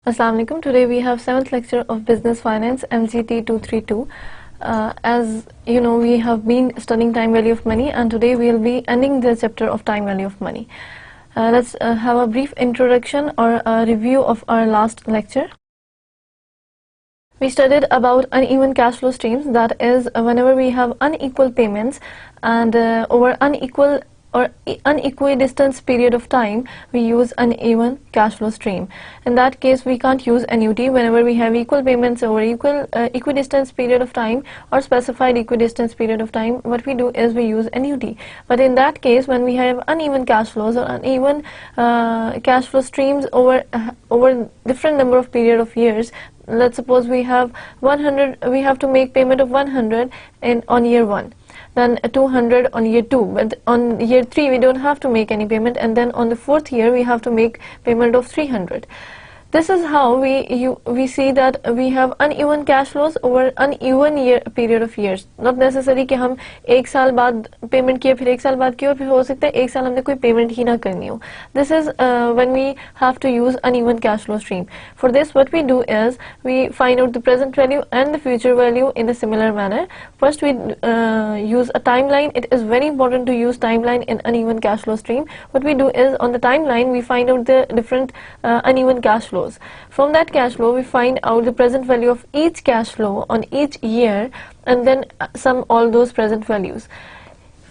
Assalamu alaikum. Today we have 7th lecture of Business Finance MGT 232. As you know, we have been studying time value of money, and today we will be ending the chapter of time value of money. Let's have a brief introduction or a review of our last lecture. We studied about uneven cash flow streams, that is whenever we have unequal payments and over unequal or unequidistant period of time, we use uneven cash flow stream. In that case, we can't use annuity whenever we have equal payments over equidistant period of time or specified equidistant period of time. What we do is we use annuity. But in that case, when we have uneven cash flows or uneven cash flow streams over different number of period of years, let's suppose we have 100, we have to make payment of 100 on year 1, then 200 on year 2, but on year 3 we don't have to make any payment, and then on the 4th year we have to make payment of 300. This is how we see that we have uneven cash flows over uneven period of years. Not necessary कि हम एक साल बाद payment किए फिर एक साल बाद किए और फिर हो सकता है एक साल हमने कोई payment ही ना करनी हो. This is when we have to use uneven cash flow stream. For this, what we do is we find out the present value and the future value in a similar manner. First, we use a timeline. It is very important to use timeline in uneven cash flow stream. What we do is on the timeline we find out the different uneven cash flows. From that cash flow, we find out the present value of each cash flow on each year, and then sum all those present values.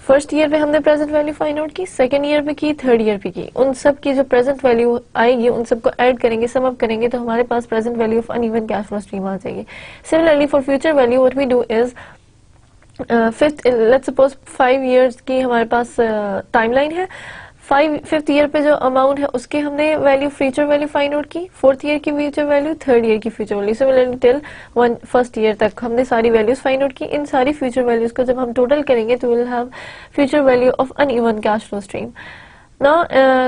First year पे हमने present value find out की, second year पे की, third year पे की. उन सब की जो प्रेजेंट वैल्यू आएगी उन सबको ऐड करेंगे, सम अप करेंगे, तो हमारे पास present value of uneven cash flow stream आ जाएगी. Similarly for future value what we do is fifth, let's suppose 5 years की हमारे पास टाइमलाइन है. फिफ्थ ईयर पे जो अमाउंट है उसके हमने value future value find out की, फोर्थ ईयर की फ्यूचर वैल्यू, थर्ड ईयर की future value, similarly till first year तक हमने सारी वैल्यूज फाइंड आउट की. इन सारी फ्यूचर वैल्यूज को जब हम टोटल करेंगे तो will have future value of uneven cash flow stream. Now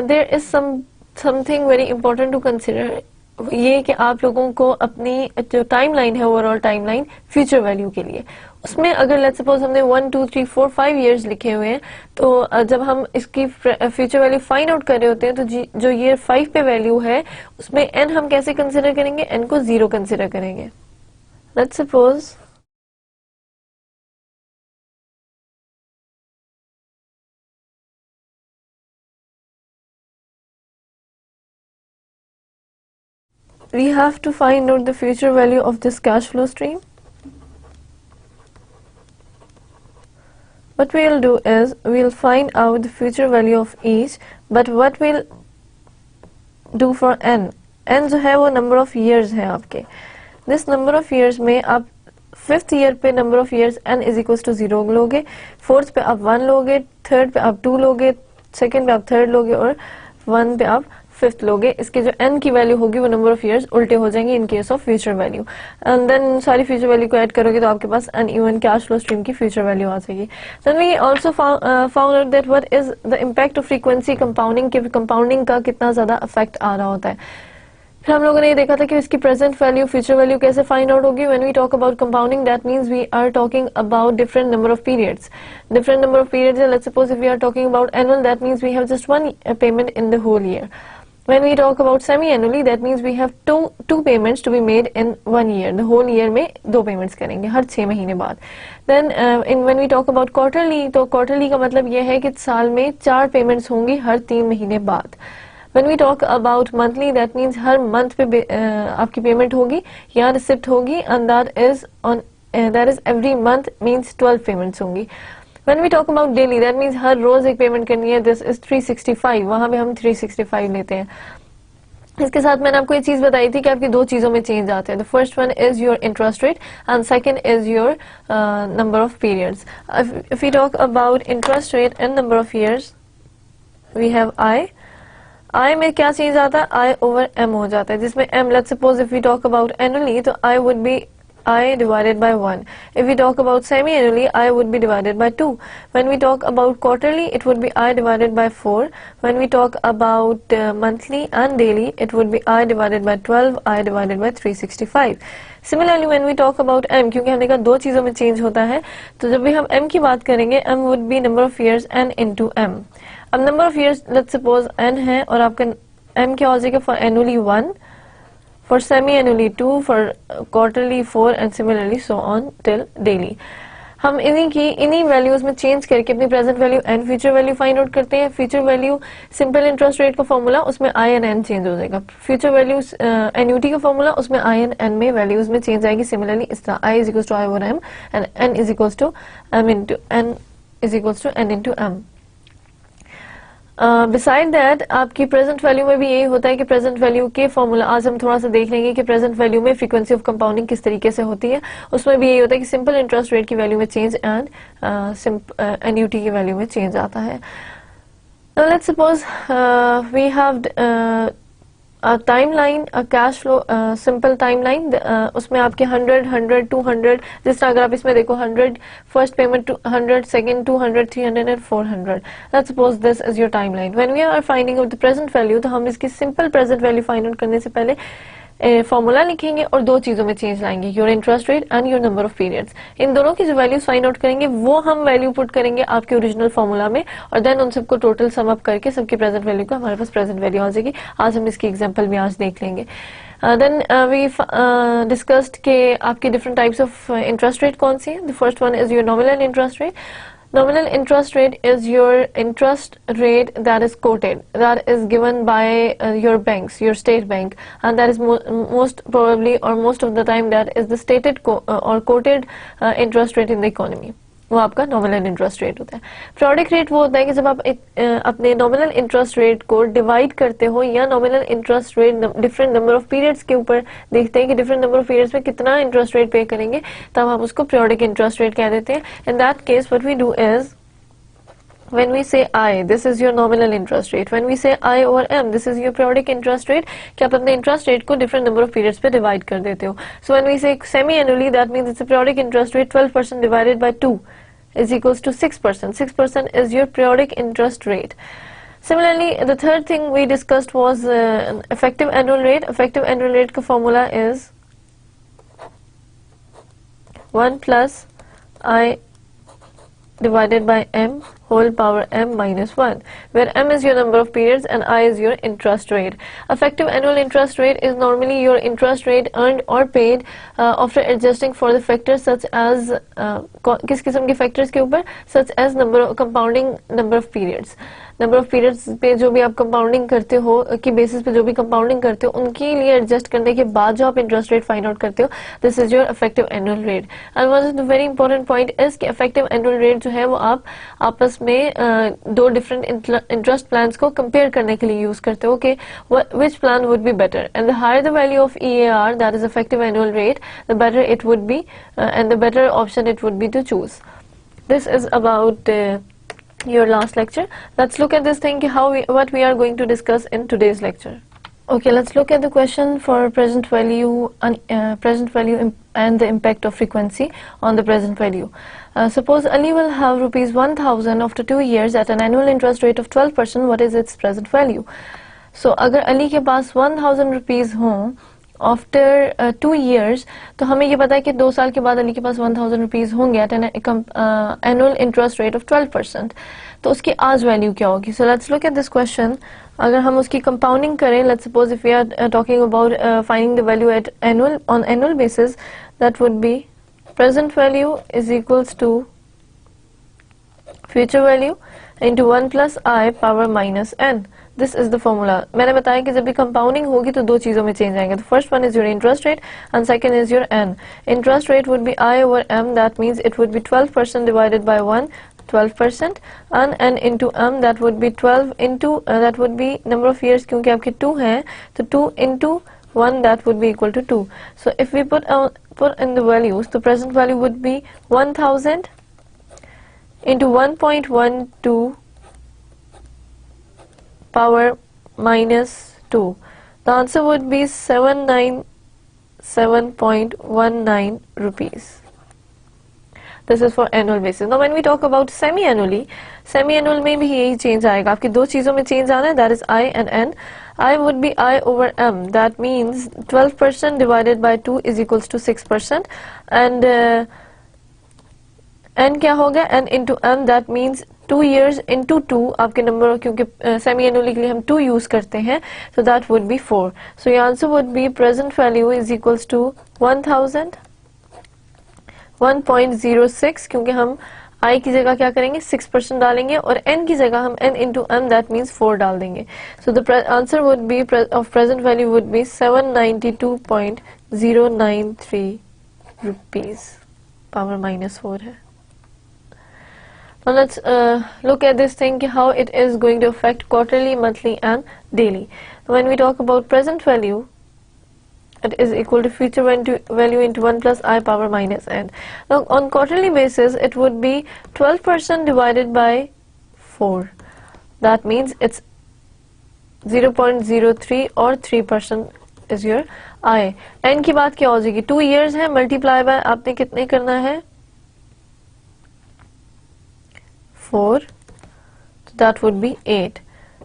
there is something very important to consider, ये कि आप लोगों को अपनी जो टाइमलाइन है ओवरऑल टाइमलाइन फ्यूचर वैल्यू के लिए, उसमें अगर लेट्स सपोज हमने 1 2 3 4 5 इयर्स लिखे हुए हैं, तो जब हम इसकी फ्यूचर वैल्यू फाइंड आउट कर रहे होते हैं तो जो ईयर 5 पे वैल्यू है उसमें एन हम कैसे कंसिडर करेंगे, एन को 0 कंसिडर करेंगे. Let's suppose we have to find out the future value of this cash flow stream. What we'll do is we'll find out the future value of each, but what we'll do for n, n जो है वो number of years है आपके. This number of years में आप fifth year पे number of years n is equal to 0 लोगे, fourth पे आप 1 लोगे, थर्ड पे आप 2 लोगे, सेकंड पे आप थर्ड लोगे और 1 पे आप फिफ्थ लोगे. इसके जो n की वैल्यू होगी वो नंबर ऑफ इयर्स उल्टे हो जाएंगे in case of future value, and then सारी फ्यूचर वैल्यू को ऐड करोगे तो आपके पास अनइवन कैश फ्लो स्ट्रीम की फ्यूचर वैल्यू आ जाएगी. Then we also found out that what is the impact of frequency compounding, के कंपाउंडिंग का कितना ज्यादा इफेक्ट आ रहा होता है. फिर हम लोगों ने ये देखा था कि इसकी प्रेजेंट वैल्यू फ्यूचर वैल्यू कैसे फाइंड आउट होगी. When we talk about compounding that means we are talking about different number of periods. Different number of periods, let's suppose if we are talking about annual that means we have just one payment in the whole year. When we talk about semi-annually, that means we have two payments to be made in 1 year. The whole year में 2 payments करेंगे हर 6 महीने बाद. Then when we talk about quarterly, तो quarterly का मतलब ये है कि साल में 4 payments होंगी हर 3 महीने बाद. When we talk about monthly, that means her month पे आपकी payment होगी या receipt होगी, and that is every month means 12 payments होंगी. When we talk about daily, that means हर रोज एक पेमेंट करनी है. दिस इज 365, वहां पे हम 365 लेते हैं. इसके साथ मैंने आपको ये चीज बताई थी कि आपकी 2 चीजों में चेंज आते हैं. The first one is your interest rate and second is your number of periods. If we talk about interest rate and number of years, we have I में क्या चेंज आता है, आई ओवर एम हो जाता है, जिसमें M, let's suppose if we talk about annually तो I would be I divided by 1. If we talk about semi-annually, I would be divided by 2. When we talk about quarterly, it would be I divided by 4. When we talk about monthly and daily, it would be I divided by 12, I divided by 365. Similarly, when we talk about M, क्योंकि हमने कहा दो चीज़ों में change होता है, तो जब भी हम M की बात करेंगे, M would be number of years n into M. अब number of years, let's suppose n है और आपका M क्या हो जाएगा? For annually 1, for semi-annually 2, for quarterly 4 and similarly so on till daily. हम इन्हीं वैल्यूज में चेंज करके अपनी present value and future value find out करते हैं. Future value simple interest rate का फॉर्मूला, उसमें आई एन एन चेंज हो जाएगा. फ्यूचर वैल्यू एन्यूटी का फॉर्मूला, उसमें आई एन एन में वैल्यूज में चेंज आएगी. सिमिलरली इस तरह I is equals to I over M and N is equals to M into N is equals to N into M. Beside that आपकी present value में भी यही होता है कि प्रेजेंट वैल्यू के फॉर्मूला आज हम थोड़ा सा देख लेंगे कि प्रेजेंट वैल्यू में फ्रीक्वेंसी ऑफ कंपाउंडिंग किस तरीके से होती है. उसमें भी यही होता है कि सिंपल इंटरेस्ट रेट की वैल्यू में चेंज एंड एन्यूटी की वैल्यू में चेंज आता है. Let's suppose we have a timeline, a cash flow, simple timeline. उसमें आपके 100, 100, 200, जिस तरह अगर आप इसमें देखो 100 first payment, 100 second, 200, 300 and 400. Let's suppose this is your timeline. When we are finding out the present value, तो हम इसकी simple present value find out करने से पहले फॉर्मूला लिखेंगे और दो चीजों में चेंज लाएंगे, your interest rate and your number of periods. इन दोनों की जो वैल्यूज फाइंड आउट करेंगे वो हम वैल्यू पुट करेंगे आपके ओरिजिनल फॉर्मूला में और देन उन सबको टोटल सम अप करके सबकी प्रेजेंट वैल्यू का हमारे पास प्रेजेंट वैल्यू आ जाएगी. आज हम इसकी एग्जांपल भी आज देख लेंगे. देन वी डिस्कस्ड के आपकी different types of interest rate कौन सी है. The first one is your nominal interest rate. Nominal interest rate is your interest rate that is quoted, that is given by your banks, your state bank, and that is most probably or most of the time that is the stated or quoted interest rate in the economy. वो आपका nominal interest rate होता है. Periodic rate वो होता है कि जब आप अपने नॉमिनल इंटरेस्ट रेट को डिवाइड करते हो या nominal interest rate different number of periods के ऊपर देखते हैं कि डिफरेंट नंबर ऑफ पीरियड्स में कितना इंटरेस्ट रेट पे करेंगे, तब हम उसको पीरियोडिक इंटरेस्ट रेट कह देते हैं. In that case what we do is when we say I, this is your nominal interest rate. When we say I over M, this is your periodic interest rate. कि आप अपने interest rate को different number of periods पे divide कर देते हो. So when we say semi-annually, that means it's a periodic interest rate 12% divided by 2 is equals to 6%. 6% is your periodic interest rate. Similarly, the third thing we discussed was effective annual rate. Effective annual rate का formula is 1 plus I divided by M whole power M minus 1, where M is your number of periods and I is your interest rate. Effective annual interest rate is normally your interest rate earned or paid after adjusting for the factors such as किस किस्म के factors के ऊपर, such as compounding number of periods. Number of periods पे जो भी आप compounding करते हो की बेसिस पे जो भी कंपाउंडिंग करते हो उनके लिए एडजस्ट करने के बाद जो आप इंटरेस्ट रेट फाइंड आउट करते हो, this is your effective annual rate. And one of the very important point is कि इफेक्टिव एनुअल रेट जो है वो आप आपस में दो डिफरेंट इंटरेस्ट प्लान्स को कंपेयर करने के लिए यूज करते हो कि which plan would be better, and the higher the value of EAR, that is effective annual rate, the better it would be and the better option it would B to choose. This is about your last lecture. Let's look at this thing what we are going to discuss in today's lecture. Okay, let's look at the question for present value and the impact of frequency on the present value. Suppose Ali will have rupees 1000 after 2 years at an annual interest rate of 12%. What is its present value? So अगर अली के पास 1000 rupees हों after 2 years, तो हमें ये पता है कि 2 साल के बाद अली के पास 1000 रुपीज होंगे at an annual interest rate of 12%. तो उसकी आज वैल्यू क्या होगी? So let's look at this question. अगर हम उसकी कंपाउंडिंग करें, let's suppose if we are talking about finding the value at annual basis, that would be present value is equals to future value into 1 plus I power minus n. This is the formula. मैंने बताया कि जब भी compounding होगी तो दो चीजों में चेंज आएंगे. First one is your interest rate and second is your n. Interest rate would be I over M, that means it would B 12% divided bye 1, 12%, and n into M, that would be 12 into that would be number of years, क्योंकि आपके 2 हैं तो 2 into 1, that would be equal to 2. So if we put in the values, the present value would be 1000 into 1.12 power minus 2. The answer would be 797 7.19 rupees. This is for annual basis. Now when we talk about semi-annually, semi-annual में भी यही change आएगा. आपकी दो चीजों में change आना है, that is I and N. I would be I over M. That means 12% divided by 2 is equals to 6%. And N क्या हो गया? N into M. That means 2 years into 2. आपके नंबर, क्योंकि semi-annually के लिए हम 2 use करते हैं, so that would be 4. So your answer would be present value is equals to 1000. 1.06, क्योंकि हम I की जगह क्या करेंगे? 6% डालेंगे और N की जगह हम N into M, that means 4 डाल देंगे. So the answer would be of present value would be 792.093 rupees. Power minus 4 है. Now let's look at this thing, how it is going to affect quarterly, monthly and daily. When we talk about present value, it is equal to future value into 1 plus I power minus N. Now on quarterly basis it would be 12% divided by 4. That means it's 0.03 or 3% is your I. N की बात क्या हो जाएगी? 2 years है, multiply by आपने कितने करना है? 4. So that would be 8.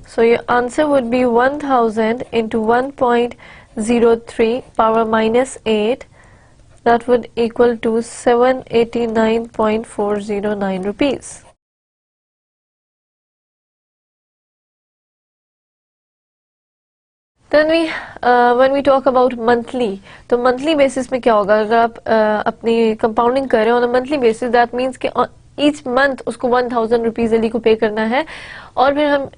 So your answer would be 1000 into 1.03 power minus 8. That would equal to 789.409 rupees. Then when we talk about monthly, तो monthly basis में क्या होगा? अगर आप अपनी compounding कर रहे हो on a monthly basis, that means कि each month उसको 1000 रुपीज अली को पे करना है, और फिर हम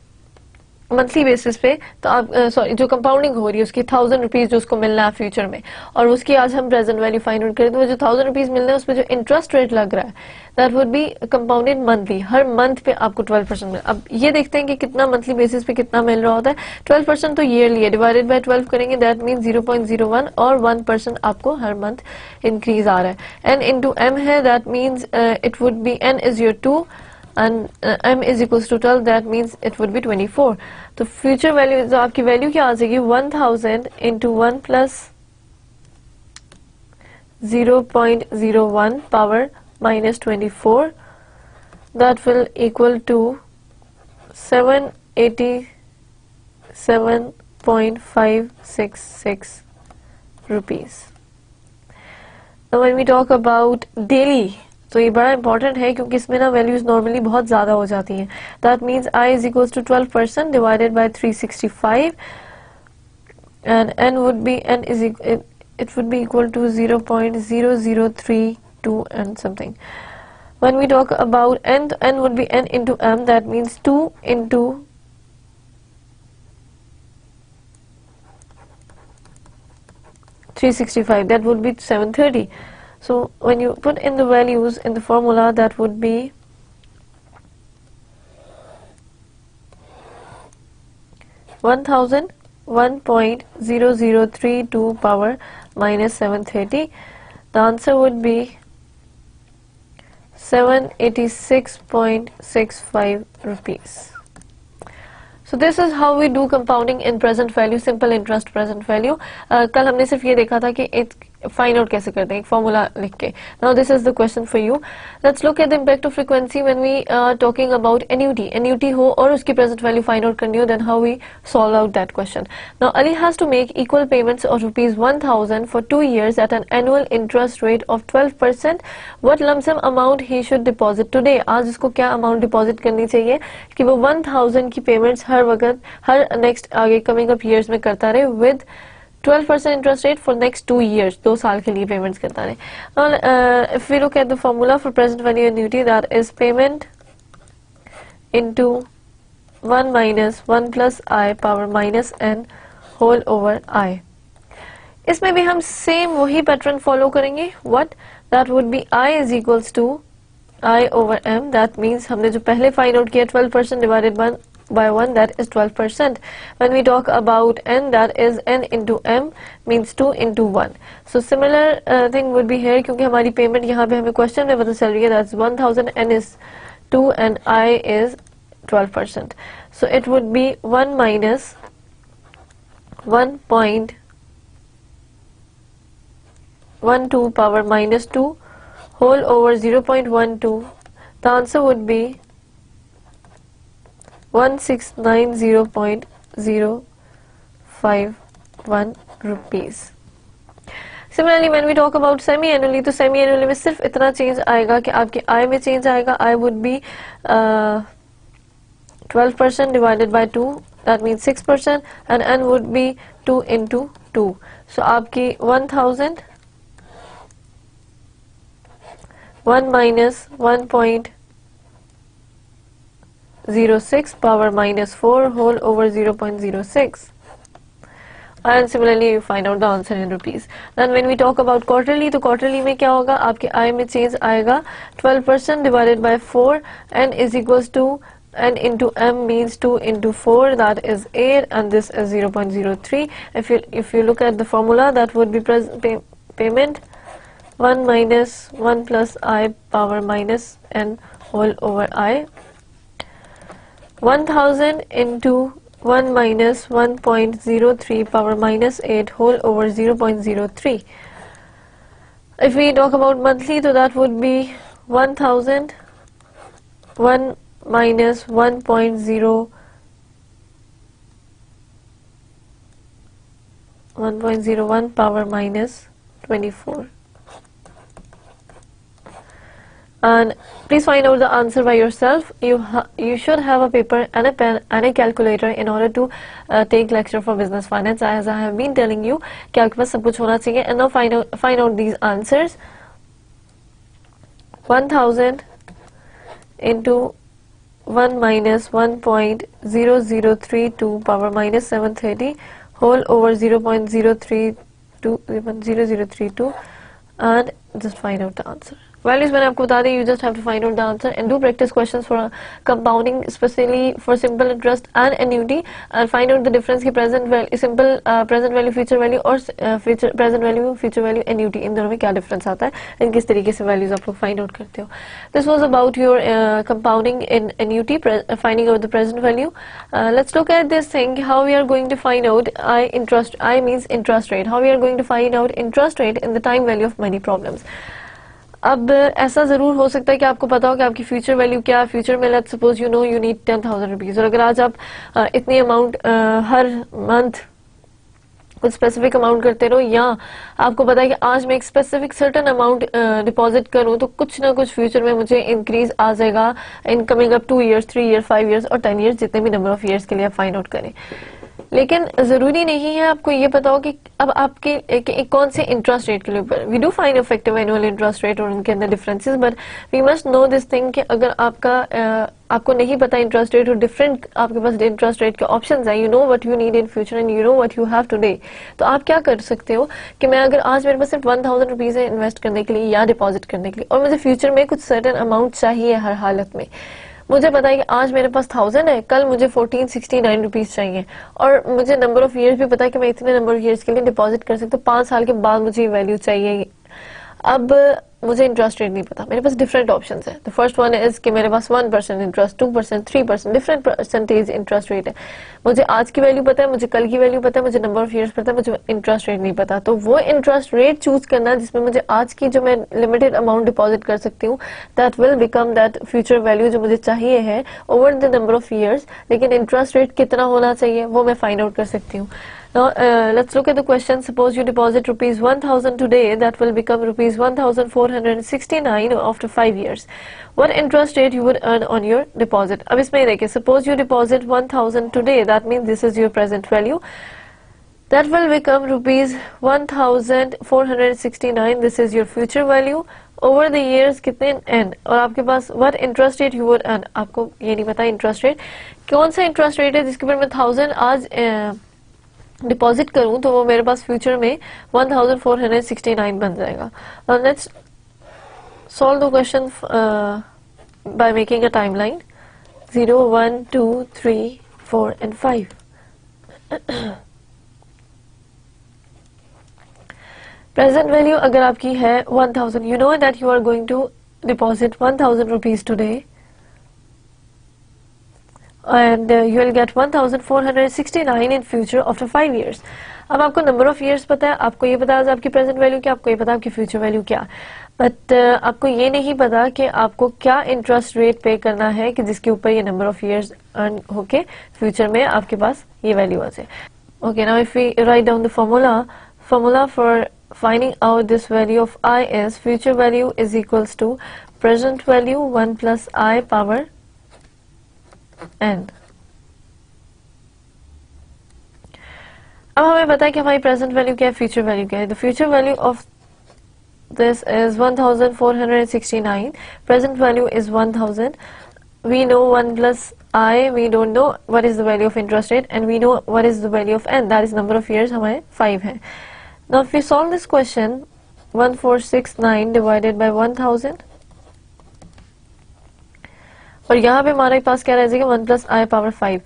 मंथली बेसिस पे तो आप सॉरी जो कंपाउंडिंग हो रही है उसकी 1000 रुपीज जो उसको मिलना है फ्यूचर में, और उसकी आज हम प्रेजेंट वैल्यू फाइंड आउट करें तो वो जो 1000 रुपीज मिलना है उसमें जो इंटरेस्ट रेट लग रहा है that would B compounded monthly. Her month पे आपको 12% मिल. अब ये देखते हैं कि कितना मंथली बेसिस पे कितना मिल रहा होता है. 12% तो ईयरली है, डिवाइडेड बाय 12 करेंगे दैट मीन 0.01 और 1% आपको हर मंथ इंक्रीज आ रहा है. एन इंटू एम है, that means it would be N is your 2 and m is equals to 12, that means it would be 24. तो future value जो आपकी value क्या आ जाएगी? 1000 into 1 plus 0.01 power minus 24, that will equal to 787.566 rupees. Now when we talk about daily, तो ये बड़ा important है क्योंकि इसमें ना वैल्यूज नॉर्मली बहुत ज्यादा हो जाती हैं. That means I is equals to 12% divided by 365 and N would be N is it would be equal to 0.0032 and something. When we talk about N, तो N would be N into M, that means 2 into 365, that would be 730. So when you put in the values in the formula, that would be 1000 1.0032 power minus 730. The answer would be 786.65 rupees. So this is how we do compounding in present value, simple interest present value. कल हमने सिर्फ ये देखा था कि find out कैसे करते हैं एक फॉर्मूला लिख के. Now this is the question for you. Let's look at the impact of frequency when we talking about annuity. Annuity हो और उसकी प्रेजेंट वैल्यू फाइंड आउट करनी हो, then how we solve out that question. Now Ali has to make equal payments of ₹1000 for 2 years at an annual interest rate of 12%. What lump sum amount he should deposit today. आज उसको क्या amount deposit करनी चाहिए कि वो 1000 की payments हर वक्त हर next आगे कमिंग अप ईयर्स में करता रहे with 12% interest rate for next 2 years. 2 साल के लिए पेमेंट्स करता रहे. Now, if we look at the formula for present value annuity, that is payment into 1 minus 1 plus I power minus n whole over I. इसमें भी हम same वही pattern follow करेंगे. What? That would be I is equals to I over m. That means हमने जो पहले find out किया 12% divided by 1, that is 12%. When we talk about n, that is n into m means 2 into 1. So similar thing would be here क्योंकि हमारी payment यहाँ पे हमें question में पता चल रही है. that's 1000, n is 2 and I is 12%. So it would be 1 minus 1.03 0.12 power minus 2 whole over 0.12. The answer would be 1690.051 rupees. Similarly, when we talk about semi-annually, तो semi-annually में सिर्फ इतना चेंज आएगा कि आपकी आय में चेंज आएगा. आय would be 12% divided by 2, that means 6%, and n would be 2 into 2. So आपकी 1000 1 minus 1.06 power minus 4 whole over 0.06. And similarly you find out the answer in rupees. Then when we talk about quarterly, तो quarterly में क्या होगा, आपके आय में change आएगा 12% divided by 4, n is equals to n into m means 2 into 4, that is 8, and this is 0.03. If you look at the formula, that would be payment 1 minus 1 plus I power minus n whole over I. 1000 into 1 minus 1.03 power minus 8 whole over 0.03. If we talk about monthly, so that would be 1000 1 minus 1.01 power minus 24. And please find out the answer by yourself. You should have a paper and a pen and a calculator in order to take lecture for business finance, as I have been telling you कि आपके पास सब कुछ होना चाहिए. And now find out these answers. 1000 into 1 minus 1.0032 power minus 730 whole over 0.0032 and just find out the answer. Values मैंने आपको बता दी, you just have to find out the answer and do practice questions for compounding, especially for simple interest and annuity, and find out the difference कि present value, simple present value, future value और present value, future value, annuity, इन दोनों में क्या difference आता है and किस तरीके से values आप लोग find out करते हो. This was about your compounding in annuity, finding out the present value. Let's look at this thing, how we are going to find out I means interest rate, how we are going to find out interest rate in the time value of money problems. अब ऐसा ज़रूर हो सकता है कि आपको पता हो कि आपकी फ्यूचर वैल्यू क्या है. फ्यूचर में let's suppose you know you need 10,000 rupees, और अगर आज आप इतनी अमाउंट हर मंथ कुछ स्पेसिफिक अमाउंट करते रहो, या आपको पता है कि आज मैं एक स्पेसिफिक सर्टन अमाउंट डिपॉजिट करूं तो कुछ ना कुछ फ्यूचर में मुझे इंक्रीज आ जाएगा in coming up 2 years, 3 years, 5 years और 10 years, जितने भी नंबर ऑफ ईयर्स के लिए आप फाइंड आउट करें. लेकिन जरूरी नहीं है आपको ये पता हो कि अब आपके कौन से इंटरेस्ट रेट के लिए ऊपर. We do find effective annual interest rate और उनके अंदर differences, but we must know this thing कि अगर आपको नहीं पता इंटरेस्ट रेट और डिफरेंट आपके पास इंटरेस्ट रेट के ऑप्शंस हैं, you know what you need in future and you know what you have today, तो आप क्या कर सकते हो कि मैं अगर आज मेरे पास सिर्फ 1000 रुपीज है इन्वेस्ट करने के लिए या डिपॉजिट करने के लिए, और मुझे फ्यूचर में कुछ सर्टेन अमाउंट चाहिए हर हालत में. मुझे पता है कि आज मेरे पास 1000 है, कल मुझे 1469 रुपीज चाहिए, और मुझे नंबर ऑफ ईयर्स भी पता है कि मैं इतने नंबर ऑफ ईयर्स के लिए डिपॉजिट कर सकता हूँ, 5 साल के बाद मुझे वैल्यू चाहिए. अब मुझे इंटरेस्ट रेट नहीं पता, मेरे पास डिफरेंट ऑप्शंस है. द फर्स्ट वन इज कि मेरे पास 1% interest, 2%, 3%, different percentage interest rate है. मुझे आज की वैल्यू पता है, मुझे कल की वैल्यू पता है, मुझे नंबर ऑफ ईयर्स पता है, मुझे इंटरेस्ट रेट नहीं पता. तो वो इंटरेस्ट रेट चूज करना जिसमें मुझे आज की जो मैं लिमिटेड अमाउंट डिपॉजिट कर सकती हूँ, that will become that future value जो मुझे चाहिए है over the number of years. लेकिन इंटरेस्ट रेट कितना होना चाहिए वो मैं फाइंड आउट कर सकती हूँ. Now let's look at the question. Suppose you deposit rupees 1000 today, that will become rupees 1469 after 5 years. What interest rate you would earn on your deposit? अब इसमें देखिए, suppose you deposit 1000 today, that means this is your present value. That will become rupees 1469. This is your future value. Over the years कितने n, और आपके पास what interest rate you would earn. आपको ये नहीं पता इंटरेस्ट रेट कौन सा interest rate है जिसके ऊपर मैं 1000 आज डिपॉजिट करूं तो वो मेरे पास फ्यूचर में 1469 बन जाएगा. Let's solve the question by making a timeline 0, 1, 2, 3, 4 and 5. Present value अगर आपकी है 1000, you know that you are going to deposit 1000 rupees today and you will get 1469 in future after 5 years. अब आपको नंबर ऑफ ईयर्स पता है, आपको ये पता है आपकी प्रेजेंट वैल्यू क्या, आपको ये पता है आपकी फ्यूचर वैल्यू क्या, बट आपको ये नहीं पता कि आपको क्या इंटरेस्ट रेट पे करना है कि जिसके ऊपर ये नंबर ऑफ ईयर्स अर्न होके फ्यूचर में आपके पास ये वैल्यू आ जाए. Okay, now if we write down the formula for finding out this value of I is future value is equals to present value 1 plus I power n. अब हमें पता है कि हमारी प्रेजेंट वैल्यू क्या है, फ्यूचर वैल्यू क्या है. The future value of this is 1469, present value is 1000. We know 1 plus I, we don't know what is the value of interest rate, and we know what is the value of n, that is number of years हमारे 5 है. Now if we solve this question, 1469 divided by 1000, और यहाँ पे हमारे पास क्या रह जाएगा 1 plus I power 5.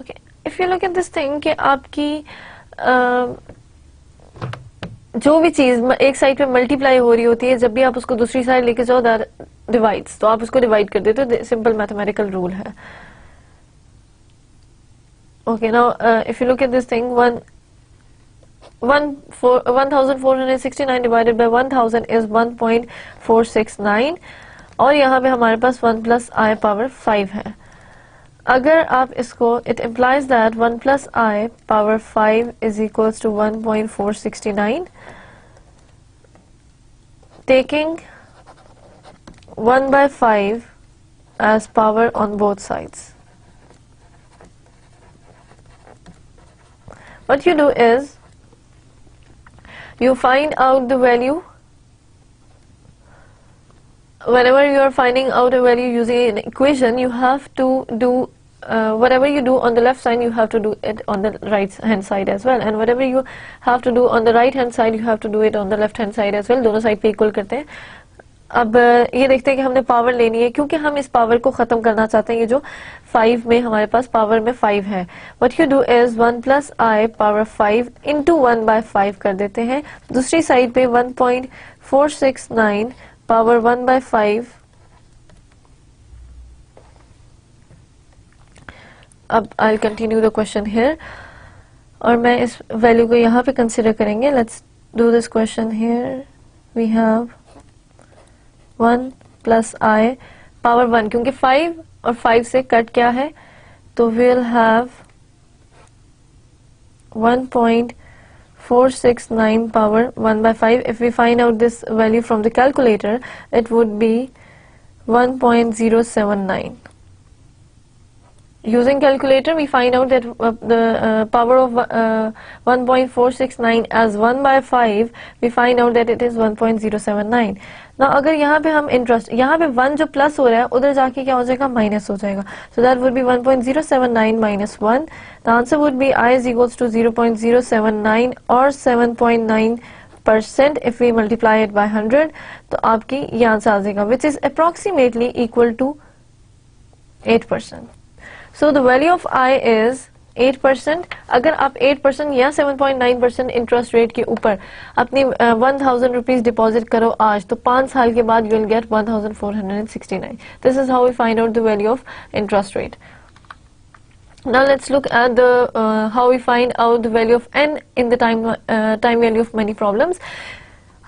Okay, if you look at this thing कि आपकी जो भी चीज एक साइड पे मल्टीप्लाई हो रही होती है, जब भी आप उसको दूसरी साइड लेके जाओ दैट डिवाइड्स, तो आप उसको डिवाइड कर देते हो, सिंपल मैथमेटिकल रूल है. Okay, now if you look at this thing 1469 divided by 1000 is 1.469, और यहाँ पे हमारे पास 1 प्लस आई पावर 5 है. अगर आप इसको, it implies that 1 plus I power 5 is equals to 1.469, taking 1 by 5 as power on both sides. What you do is you find out the value. Whenever you are finding out a value using an equation, you have to do whatever you do on the left side, you have to do it on the right hand side as well, and whatever you have to do on the right hand side, you have to do it on the left hand side as well. दोनों side पे equal करते हैं. अब ये देखते हैं कि हमने पावर लेनी है, क्योंकि हम इस पावर को खत्म करना चाहते हैं. ये जो 5 में हमारे पास पावर में 5 है, what you do is 1 plus I power 5 into 1 by 5 कर देते हैं. दूसरी साइड पे 1.469 पावर 1 by 5. अब I'll continue the question here, और मैं इस वैल्यू को यहाँ पे कंसिडर करेंगे. Let's do this question here. We have 1 plus I power 1, क्योंकि 5 और 5 से कट क्या है, तो we'll have 1.469 power 1 by 5. If we find out this value from the calculator, it would be 1.079. Using calculator, we find out that the power of 1.469 as 1 by 5, we find out that it is 1.079. Now अगर यहाँ पे हम interest, यहाँ पे 1 जो plus हो रहा है उधर जाके क्या हो जाएगा, माइनस हो जाएगा. So that would be 1.079 minus 1. The answer would be I is equals to 0.079 or 7.9% if we multiply it by 100. तो आपकी ये आंसर आ जाएगा, which is approximately equal to 8%. So the value of I is 8%. अगर आप 8% या 7.9% interest rate के ऊपर अपनी 1000 रुपीज डिपॉजिट करो आज, तो 5 साल के बाद you will get 1469. This is how we find out the value of interest rate. Now let's look at the how we find out the value of n in the time value of many problems.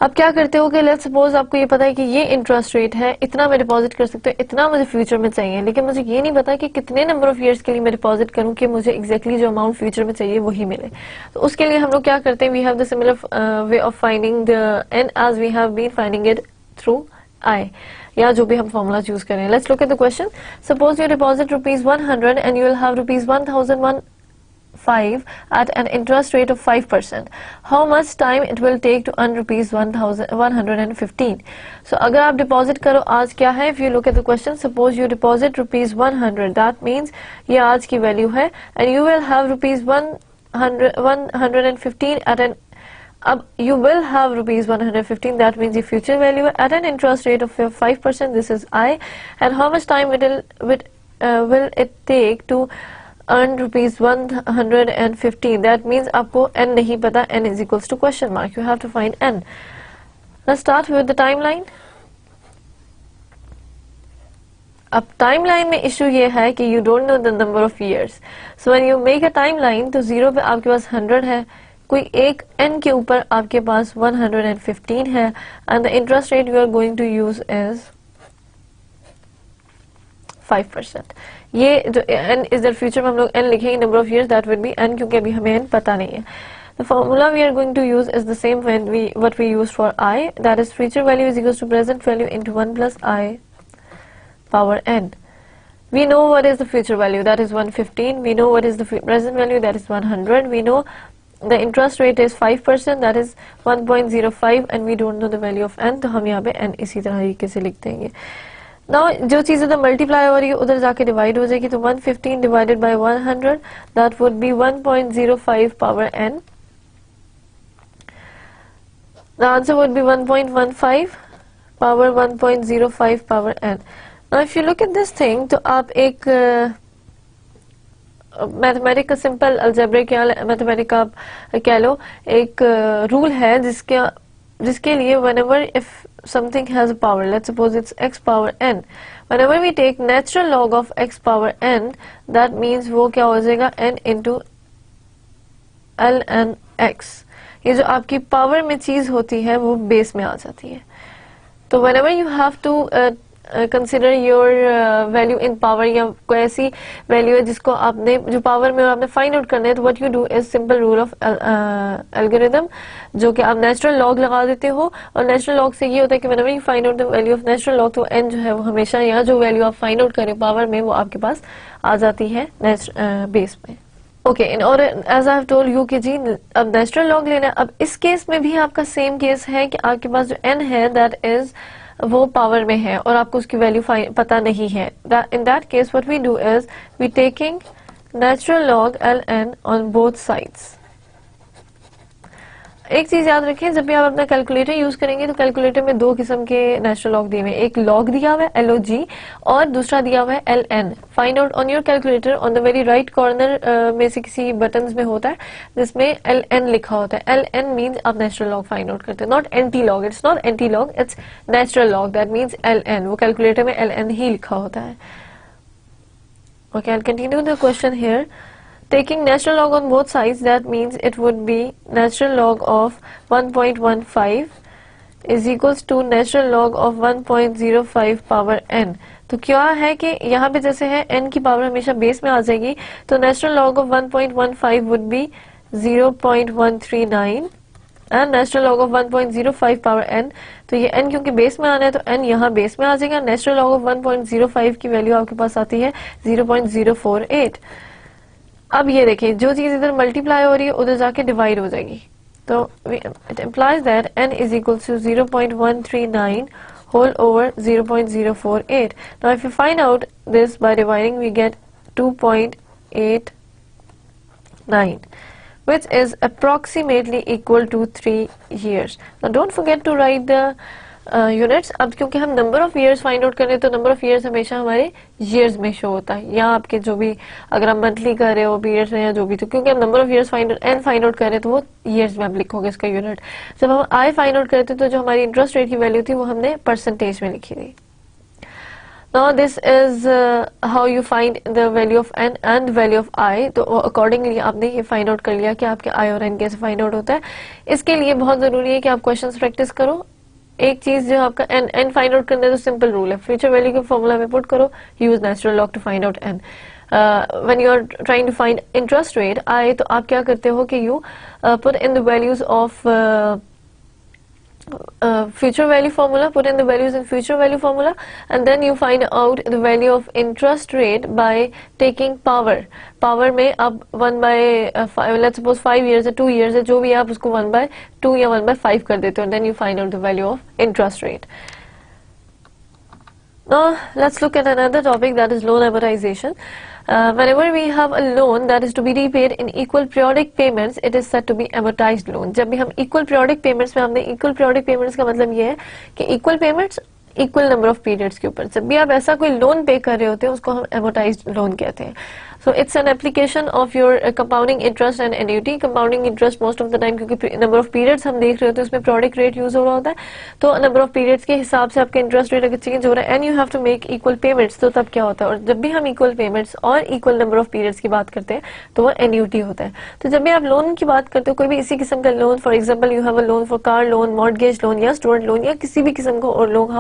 अब क्या करते हो कि let's suppose आपको ये पता है कि ये इंटरेस्ट रेट है, इतना मैं डिपॉजिट कर सकता हूँ, इतना मुझे फ्यूचर में चाहिए, लेकिन मुझे ये नहीं पता कि कितने नंबर ऑफ इयर्स के लिए मैं डिपॉजिट करूँ कि मुझे एग्जैक्टली जो अमाउंट फ्यूचर में चाहिए वही मिले. तो उसके लिए हम लोग क्या करते हैं, we have the similar way of finding the N as we have been finding it through I, या जो भी हम फॉर्मूला यूज करें. Let's look at the question. Suppose you deposit ₹100 and you will have ₹1005 at an interest rate of 5%. How much time it will take to earn ₹115? So अगर आप deposit करो आज क्या है, if you look at the question, suppose you deposit ₹100, that means ये आज की value है, and you will have ₹115 at an, अब you will have ₹115, that means the future value at an interest rate of 5%, this is I, and how much time will it take to earn ₹115? That means आपको n नहीं पता, n is equals to question mark, you have to find n. Let's start with the timeline. अब timeline में issue ये है कि you don't know the number of years, so when you make a timeline तो 0 पे आपके पास 100 है, कोई एक n के ऊपर आपके पास 115 है, and the interest rate you are going to use is 5%. ये जो n इज द फ्यूचर में हम लोग n लिखेंगे number of years, that will B n, क्योंकि अभी हमें n पता नहीं है. The formula we are going to use is the same when what we used for I, that is future value is equals to present value into 1 plus I power n. We know what is the future value, that is 115. We know what is the present value, that is 100. We know the interest rate is 5%, that is 1.05, and we don't know the value of n, तो हम यहाँ पे n इसी तरीके से लिख देंगे. Now जो चीज़ उधर मल्टीप्लाई हो रही है उधर जाके डिवाइड हो जाएगी, तो 115 divided by 100, that would be 1.05 power n. The answer would be 1.15 power 1.05 power n. Now if you look at this thing, तो आप एक मैथमेटिक का सिंपल अलजेब्रिक या मैथमेटिक आप कह लो, एक रूल है जिसके लिए whenever if something has a power, let's suppose it's x power n, whenever we take natural log of x power n, that means वो क्या हो जाएगा n into ln x. ये जो आपकी पावर में चीज होती है वो बेस में आ जाती है. तो whenever you have to consider your value in power, या कोई ऐसी वैल्यू है जिसको आपने जो पावर में और आपने फाइंड आउट करना है, तो what you do is simple rule of algorithm, जो कि आप नेचुरल लॉग लगा देते हो, और नेचुरल लॉग से ये होता है कि whenever you find out the value of natural log, तो n जो है वो हमेशा यहाँ जो वैल्यू आप फाइंड आउट करें पावर में वो आपके पास आ जाती है बेस में. ओके, इन और as I have told you कि जी अब नेचुरल लॉग लेना है. अब इस केस में भी आपका सेम केस है कि आपके पास जो n है दैट इज वो पावर में है और आपको उसकी वैल्यू पता नहीं है. In that case what we do is we taking natural log ln on both sides. एक चीज याद रखें, जब भी आप अपना कैलकुलेटर यूज करेंगे तो कैलकुलेटर में दो किस्म के नेचुरल लॉग दिए हुए हैं. एक लॉग दिया हुआ है LOG और दूसरा दिया हुआ है LN. Find out on your calculator on the very right corner में से किसी बटन्स में होता है जिसमें LN लिखा होता है. LN मीन्स आप नेचुरल लॉग फाइंड आउट करते हैं, not anti log. It's not anti log, it's natural log. That means LN. वो कैलकुलेटर में LN ही लिखा होता है. Okay, I will continue the question here. Taking natural log on both sides, that means it would be natural log of 1.15 is equals to natural log of 1.05 power n. तो क्या है कि यहाँ पे जैसे है n की पावर हमेशा बेस में आ जाएगी, तो natural log of 1.15 would be 0.139 and natural log of 1.05 power n. तो ये n क्योंकि बेस में आना है तो n यहाँ बेस में आ जाएगा. natural log of 1.05 की वैल्यू आपके पास आती है 0.048. अब ये देखिए जो चीज इधर मल्टीप्लाई हो रही है उधर जाके डिवाइड हो जाएगी, तो it implies that n is equal to 0.139 whole over 0.048. Now if you find out this by dividing we get 2.89 which is approximately equal to 3 years. Now don't forget to write the units. अब क्योंकि हम number of years find out कर रहे हैं तो number of years हमेशा हमारे years में शो होता है, या आपके जो भी अगर आप मंथली कर रहे हो पीरियड्स में या जो भी, तो क्योंकि हम number of years find out कर रहे हैं तो वो ईयर्स में आप लिखोगे इसका यूनिट. जब हम आई फाइंड आउट करते तो जो हमारी इंटरेस्ट रेट की वैल्यू थी वो हमने परसेंटेज में लिखी थी. Now this is how you find the value of n and value of I. तो अकॉर्डिंगली आपने ये फाइंड आउट कर लिया कि आपके I और n कैसे फाइंड आउट होता है. इसके लिए बहुत जरूरी है कि आप क्वेश्चंस प्रैक्टिस करो. एक चीज जो आपका n फाइंड आउट करना है तो सिंपल रूल है, फ्यूचर वैल्यू के फॉर्मूला में पुट करो, use natural log to find out n. When you are trying to find interest rate I, तो आप क्या करते हो कि you put in the values of future value formula, put in the values in future value formula, and then you find out the value of interest rate by taking power. Power में आप 1 by 5, let's suppose 5 years है 2 years है, जो भी आप उसको 1 by 2 या 1 by 5 कर देते हो, and then you find out the value of interest rate. Now let's look at another topic, that is loan amortization. Whenever we have a loan that is to be repaid in equal periodic payments, it is said to be amortized loan. जब भी हम equal periodic payments में, हमने equal periodic payments का मतलब ये है कि equal payments equal number of periods के ऊपर, जब भी आप ऐसा कोई लोन पे कर रहे होते हैं उसको हम amortized loan कहते हैं. So it's an application of your compounding interest and annuity. Compounding interest most of the time, क्योंकि number of periods हम देख रहे होते हैं उसमें product rate use हो रहा होता है, तो number of periods के हिसाब से आपका interest rate अगर change हो रहा है and you have to make equal payments, तो तब क्या होता है, और जब भी हम equal payments और equal number of periods की बात करते हैं तो वो annuity होता है. तो जब भी आप लोन की बात करते हो, कोई भी इसी किस्म का loan, for example you have a loan for car loan, mortgage loan या स्टूडेंट लोन या किसी भी किस्म को और loan,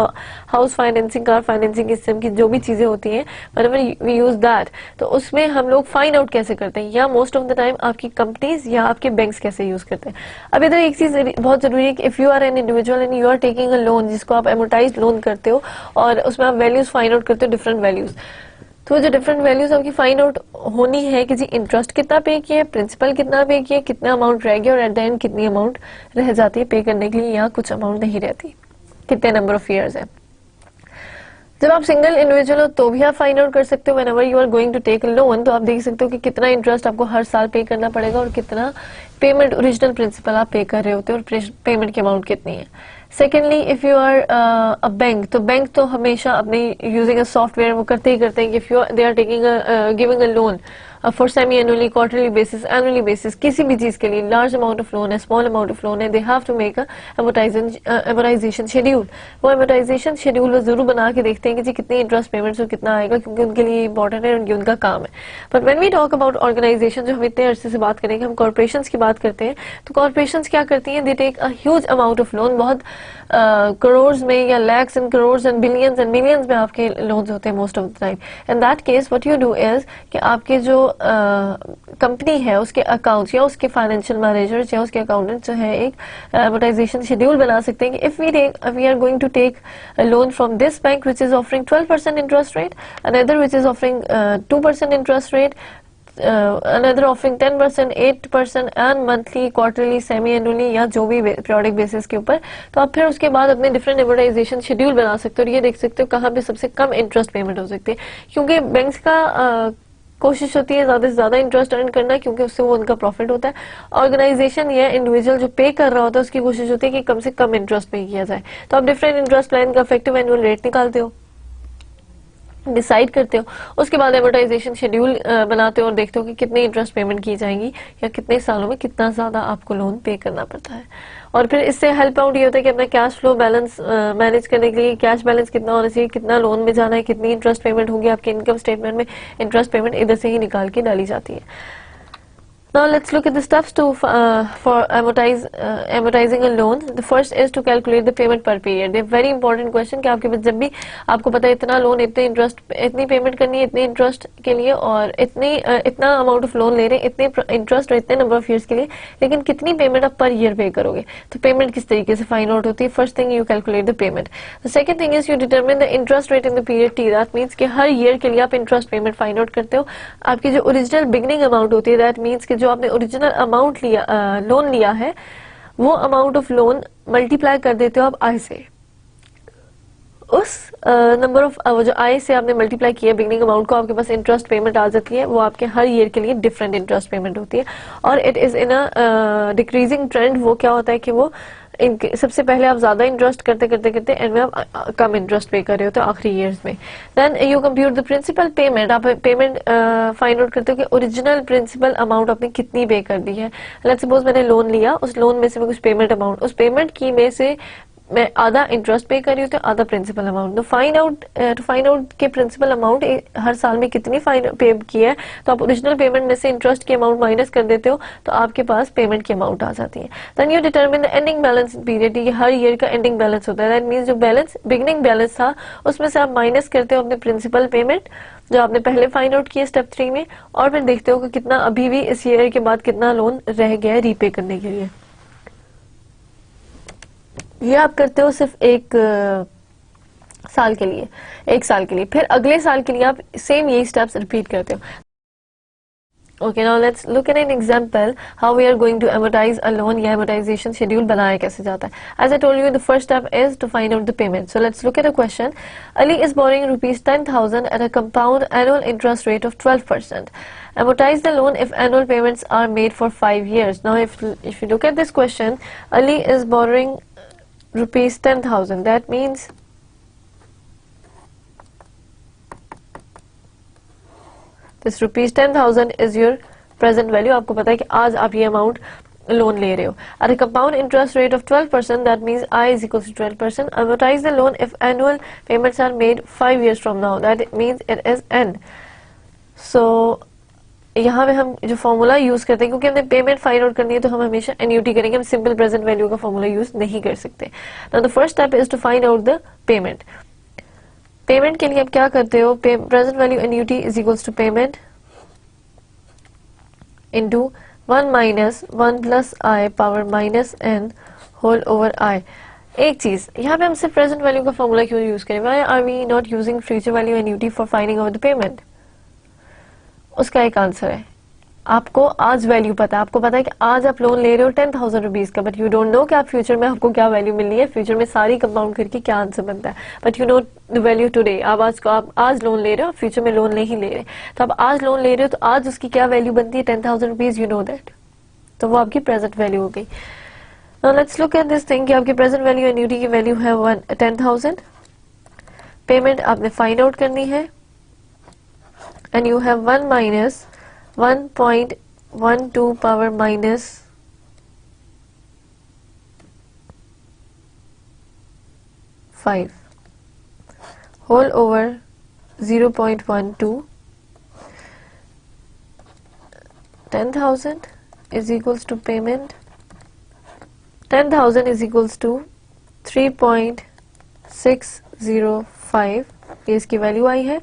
house financing, car financing किस्म की जो भी चीजें होती हैं, whenever we use that, तो उसमें हम लोग फाइंड आउट कैसे करते हैं, या मोस्ट ऑफ द टाइम आपकी कंपनीज या आपके बैंक्स कैसे यूज करते हैं. अब इधर एक चीज बहुत जरूरी है कि if you are an individual and you are taking a loan, जिसको आप एमोटाइज लोन करते हो और उसमें आप वैल्यूज फाइंड आउट करते हो, डिफरेंट वैल्यूज, तो जो डिफरेंट वैल्यूज आपकी फाइंड आउट होनी है कि जी इंटरेस्ट कितना पे किया है, प्रिंसिपल कितना पे किया है, कितना अमाउंट रह गया और एट द एंड कितनी अमाउंट रह जाती है पे करने के लिए, या कुछ अमाउंट नहीं रहती, कितने नंबर ऑफ ईयर्स है. जब आप सिंगल इंडिविजुअल हो तो भी आप फाइंड आउट कर सकते हो whenever you are going to take a loan, तो आप देख सकते हो कि कितना इंटरेस्ट आपको हर साल पे करना पड़ेगा और कितना पेमेंट ओरिजिनल प्रिंसिपल आप पे कर रहे होते हो और पेमेंट की अमाउंट कितनी है. Secondly, if you are a bank, तो बैंक तो हमेशा अपने यूजिंग अ सॉफ्टवेयर वो करते ही करते हैं कि if you they are taking giving a loan for semi annually, quarterly basis, annually basis, किसी भी चीज के लिए, लार्ज अमाउंट ऑफ लोन है, स्मॉल अमाउंट ऑफ लोन है, they have to make a amortization schedule. वो एमोटाइजेशन शेड्यूल वो जरूर बना के देखते हैं कि जी कितनी इंटरेस्ट पेमेंट्स और कितना आएगा, क्योंकि उनके लिए इंपॉर्टेंट है, उनकी उनका काम है. But when we talk about organisation, जो हम इतने अरसे से बात करेंगे, हम कॉर्पोरेशंस की बात करते हैं, तो कॉर्पोरेशंस क्या करती हैं, they take a huge amount of loan, बहुत करोड़ में या lakhs and crore and billions and millions में आपके लोन्स होते हैं most of the time. In that case what you do is कि आपके जो कंपनी है उसके अकाउंट्स या उसके फाइनेंशियल मैनेजर्स या उसके अकाउंटेंट जो है एक एमोटाइजेशन शेड्यूल बना सकते हैं कि if we are going to take loan from this bank which is offering 12% interest rate, another which is offering 2% interest rate, another offering 10%, 8% and monthly, quarterly, semi annually या जो भी periodic basis के ऊपर, तो आप फिर उसके बाद अपने different amortization schedule बना सकते हो और ये देख सकते हो कहाँ पे सबसे कम इंटरेस्ट पेमेंट हो सकती है, क्योंकि बैंक्स का कोशिश होती है ज्यादा से ज्यादा इंटरेस्ट अर्न करना, क्योंकि उससे वो उनका प्रॉफिट होता है. ऑर्गेनाइजेशन या इंडिविजुअल जो पे कर रहा होता है उसकी कोशिश होती है कि कम से कम इंटरेस्ट पे किया जाए. तो आप डिफरेंट इंटरेस्ट प्लान का इफेक्टिव एनुअल रेट निकालते हो, डिसाइड करते हो, उसके बाद एमोटाइजेशन शेड्यूल बनाते हो और देखते हो कि कितनी इंटरेस्ट पेमेंट की जाएंगी या कितने सालों में कितना ज्यादा आपको लोन पे करना पड़ता है. और फिर इससे हेल्प आउट ये होता है कि अपना कैश फ्लो बैलेंस मैनेज करने के लिए कैश बैलेंस कितना होना चाहिए, कितना लोन में जाना है, कितनी इंटरेस्ट पेमेंट होगी, आपके इनकम स्टेटमेंट में इंटरेस्ट पेमेंट इधर से ही निकाल के डाली जाती है. Now let's look at the steps to for amortizing a loan. The first is to calculate the payment per period. A very important question कि आपके पास जब भी आपको पता है इतना लोन, इतने इंटरेस्ट, इतनी पेमेंट करनी है इतने इंटरेस्ट के लिए और इतना अमाउंट ऑफ लोन ले रहे हैं इतने इंटरेस्ट और इतने नंबर ऑफ ईयर्स के लिए, लेकिन कितनी पेमेंट आप पर ईयर पे करोगे, तो पेमेंट किस तरीके से फाइंड आउट होती है. First thing you calculate the payment. The second thing is you determine the interest rate in the period T. That means कि हर ईयर के लिए आप इंटरेस्ट पेमेंट फाइंड आउट करते हो. आपकी जो ओरिजिनल बिगनिंग अमाउंट होती है, दैट मीन्स कि जो आपने ओरिजिनल अमाउंट लिया लोन लिया है, वो अमाउंट ऑफ लोन मल्टीप्लाई कर देते हो आप आई से. उस नंबर ऑफ वो जो आई से आपने मल्टीप्लाई किया बिगनिंग अमाउंट को, आपके पास इंटरेस्ट पेमेंट आ जाती है. वो आपके हर ईयर के लिए डिफरेंट इंटरेस्ट पेमेंट होती है और it is in a decreasing trend. वो क्या होता है कि वो सबसे पहले आप ज्यादा इंटरेस्ट करते करते करते एंड में आप कम इंटरेस्ट पे कर रहे हो तो आखिरी ईयर्स में. Then you compute the principal payment. आप पेमेंट फाइंड आउट करते हो कि ओरिजिनल प्रिंसिपल अमाउंट आपने कितनी पे कर दी है. लेट्स सपोज मैंने लोन लिया, उस लोन में से मैं कुछ पेमेंट अमाउंट, उस पेमेंट की में से मैं आधा इंटरेस्ट पे कर रही हूँ तो आधा प्रिंसिपल अमाउंट. तो फाइंड आउट के प्रिंसिपल अमाउंट हर साल में कितनी पे की है, तो आप ओरिजिनल पेमेंट में से इंटरेस्ट की अमाउंट माइनस कर देते हो तो आपके पास पेमेंट की अमाउंट आ जाती है. Then you determine the ending balance period. ये हर ईयर का एंडिंग बैलेंस होता है. दैट मीन्स जो बैलेंस बिगनिंग बैलेंस था उसमें से आप माइनस करते हो अपने प्रिंसिपल पेमेंट जो आपने पहले फाइंड आउट किया स्टेप 3 में, और फिर देखते हो कि कितना अभी भी इस ईयर के बाद कितना लोन रह गया है रीपे करने के लिए. ये आप करते हो सिर्फ एक साल के लिए, एक साल के लिए. फिर अगले साल के लिए आप सेम यही स्टेप्स रिपीट करते हो. Okay, now let's look at an example how we are going to amortize a loan या amortization schedule बनाया कैसे जाता है. As I told you, the first step is to find out the payment. So let's look at a question. Ali is borrowing rupees 10,000 at a compound annual interest rate of 12%. Amortize the loan if annual payments are made for 5 years. Now if you look at this question, Ali is borrowing rupees 10,000. That means this ₹10,000 is your present value. आपको पता है कि आज आप ये amount loan ले रहे हो at a compound interest rate of 12%, that means I is equals to 12%. Amortize the loan if annual payments are made 5 years from now, that means it is N. So यहाँ पे हम जो formula use करते हैं, क्योंकि हमने payment find out करनी है तो हम हमेशा एन्यूटी करेंगे, हम सिंपल प्रेजेंट वैल्यू का फॉर्मूला यूज नहीं कर सकते। Now the first step is to find out the payment. Payment के लिए आप क्या करते हो, present value annuity is equals to payment into 1 minus 1 plus I power minus n whole over I। एक चीज यहाँ पे हम सिर्फ प्रेजेंट वैल्यू का फॉर्मूला क्यों यूज करें, why are we not using future value annuity for finding out the payment? उसका एक आंसर है, आपको आज वैल्यू पता है, आपको पता है कि आज आप लोन ले रहे हो 10,000 रुपीज का, बट यू डोंट नो कि आप फ्यूचर में आपको क्या वैल्यू मिलनी है, फ्यूचर में सारी कंपाउंड करके क्या आंसर बनता है, but you know the value today. आप आज लोन ले रहे हो, फ्यूचर में लोन नहीं ले रहे, तो आप आज लोन ले रहे हो तो आज उसकी क्या वैल्यू बनती है, 10,000 रुपीज, यू नो दैट, तो वो आपकी प्रेजेंट वैल्यू हो गई। Now let's look at this thing कि आपकी प्रेजेंट वैल्यू एन्यूटी की वैल्यू है 10,000, पेमेंट आपने फाइंड आउट करनी है, and you have 1 minus 1.12 power minus 5 whole over 0.12। 10,000 is equals to payment, 10,000 is equals to 3.605, ये इसकी वैल्यू आई है।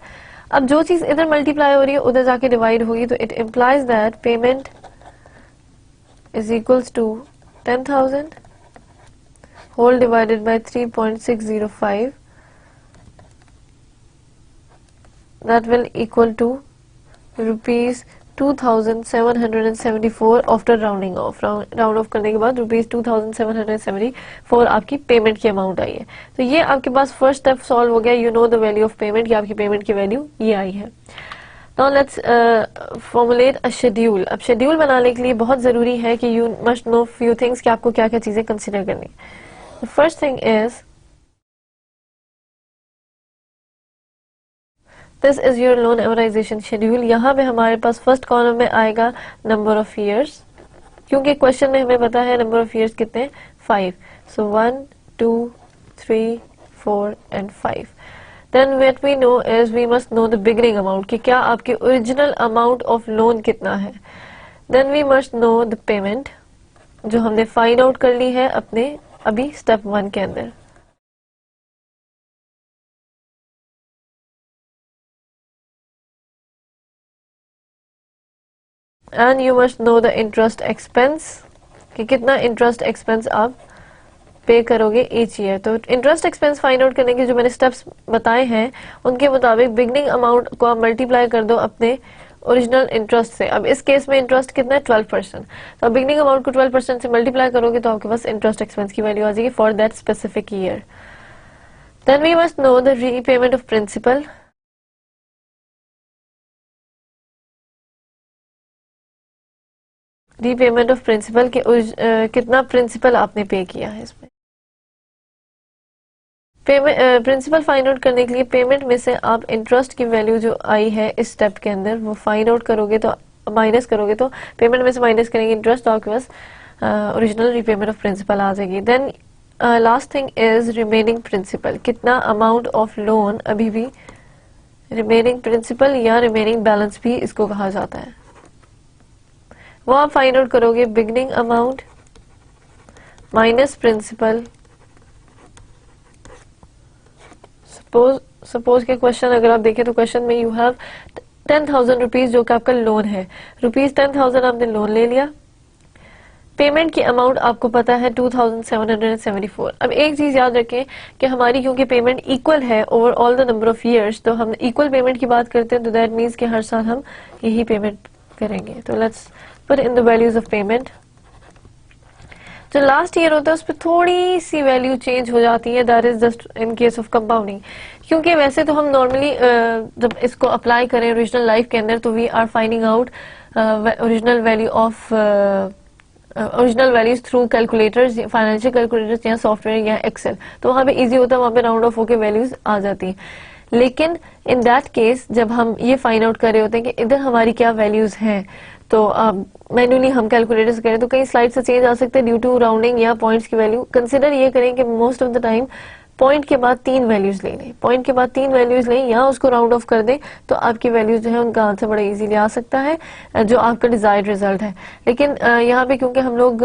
अब जो चीज इधर मल्टीप्लाई हो रही है उधर जाके डिवाइड होगी, तो it implies that payment is equals to 10,000 whole divided by 3.605, that will equal to ₹2,774 after rounding off. Round off करने के बाद ₹2,774 आपकी पेमेंट की अमाउंट आई है। तो ये आपके पास फर्स्ट स्टेप सॉल्व हो गया, you know the value of payment, कि आपकी पेमेंट की वैल्यू ये आई है। Now let's formulate a schedule. अब शेड्यूल बनाने के लिए बहुत जरूरी है कि you must know few things, कि आपको क्या क्या चीजें कंसिडर करनी है। The first thing is this is your loan amortization schedule. यहाँ पे हमारे पास फर्स्ट कॉलम में आएगा नंबर ऑफ ईयर्स, क्योंकि क्वेश्चन में हमें पता है नंबर ऑफ ईयर्स कितने, 5, so 1 2 3 4 and 5। Then what we know is we must know the beginning amount, कि क्या आपके ओरिजिनल अमाउंट ऑफ लोन कितना है। Then we must know the payment, जो हमने फाइंड आउट कर ली है अपने अभी स्टेप 1 के अंदर। And you must know the interest expense, कि कितना इंटरेस्ट एक्सपेंस आप पे करोगे ईच ईयर। तो इंटरेस्ट एक्सपेंस फाइंड आउट करने के जो मैंने स्टेप्स बताए हैं उनके मुताबिक बिगनिंग अमाउंट को आप मल्टीप्लाई कर दो अपने ओरिजिनल इंटरेस्ट से। अब इस केस में इंटरेस्ट कितना है, 12%, तो आप बिगनिंग अमाउंट को 12% से मल्टीप्लाई करोगे तो आपके पास इंटरेस्ट एक्सपेंस की वैल्यू आ जाएगी for that specific year. Then we must know the repayment of principal, repayment of principal के कितना प्रिंसिपल आपने पे किया है इसमें। पेमेंट प्रिंसिपल फाइंड आउट करने के लिए पेमेंट में से आप इंटरेस्ट की वैल्यू जो आई है इस स्टेप के अंदर वो फाइंड आउट करोगे, तो माइनस करोगे, तो पेमेंट में से माइनस करेंगे इंटरेस्ट, तो आपके पास ओरिजिनल रीपेमेंट ऑफ प्रिंसिपल आ जाएगी। Then last thing is remaining principal, कितना अमाउंट ऑफ लोन अभी भी रिमेनिंग प्रिंसिपल या रिमेनिंग बैलेंस भी इसको कहा जाता है, वो आप फाइंड आउट करोगे। Beginning amount minus principal. Suppose के क्वेश्चन अगर आप देखें तो क्वेश्चन में यू हैव 10,000 रुपीज जो कि आपका लोन है, ₹10,000 आपने लोन ले लिया, पेमेंट की अमाउंट आपको पता है 2,774। अब एक चीज याद रखें कि हमारी क्योंकि पेमेंट इक्वल है over all the number of years, तो हम इक्वल पेमेंट की बात करते हैं, तो दैट मीन्स कि हर साल हम यही पेमेंट करेंगे। तो let's put in the values of payment. जो लास्ट ईयर होता है उस पर थोड़ी सी वैल्यू चेंज हो जाती है, that is just in case of compounding, क्योंकि वैसे तो हम नॉर्मली जब इसको अप्लाई करें ओरिजिनल लाइफ के अंदर तो we are finding out original value of original values through calculators, financial calculators या सॉफ्टवेयर या एक्सेल, तो वहाँ पे इजी होता है, वहाँ पे राउंड ऑफ होके वैल्यूज आ जाती हैं। लेकिन इन दैट केस जब हम ये फाइंड आउट कर रहे होते हैं कि इधर हमारी क्या वैल्यूज हैं, तो मैन्युअली हम कैलकुलेटर से करें तो कई स्लाइड से चेंज आ सकते हैं ड्यू टू राउंडिंग या पॉइंट्स की वैल्यू। कंसिडर ये करें कि most of the time point के बाद 3 वैल्यूज ले लें, पॉइंट के बाद 3 वैल्यूज लें या उसको राउंड ऑफ कर दें, तो आपकी वैल्यूज जो है उनका आंसर बड़ा इजीली आ सकता है, जो आपका डिजायर्ड रिजल्ट है। लेकिन यहाँ पे क्योंकि हम लोग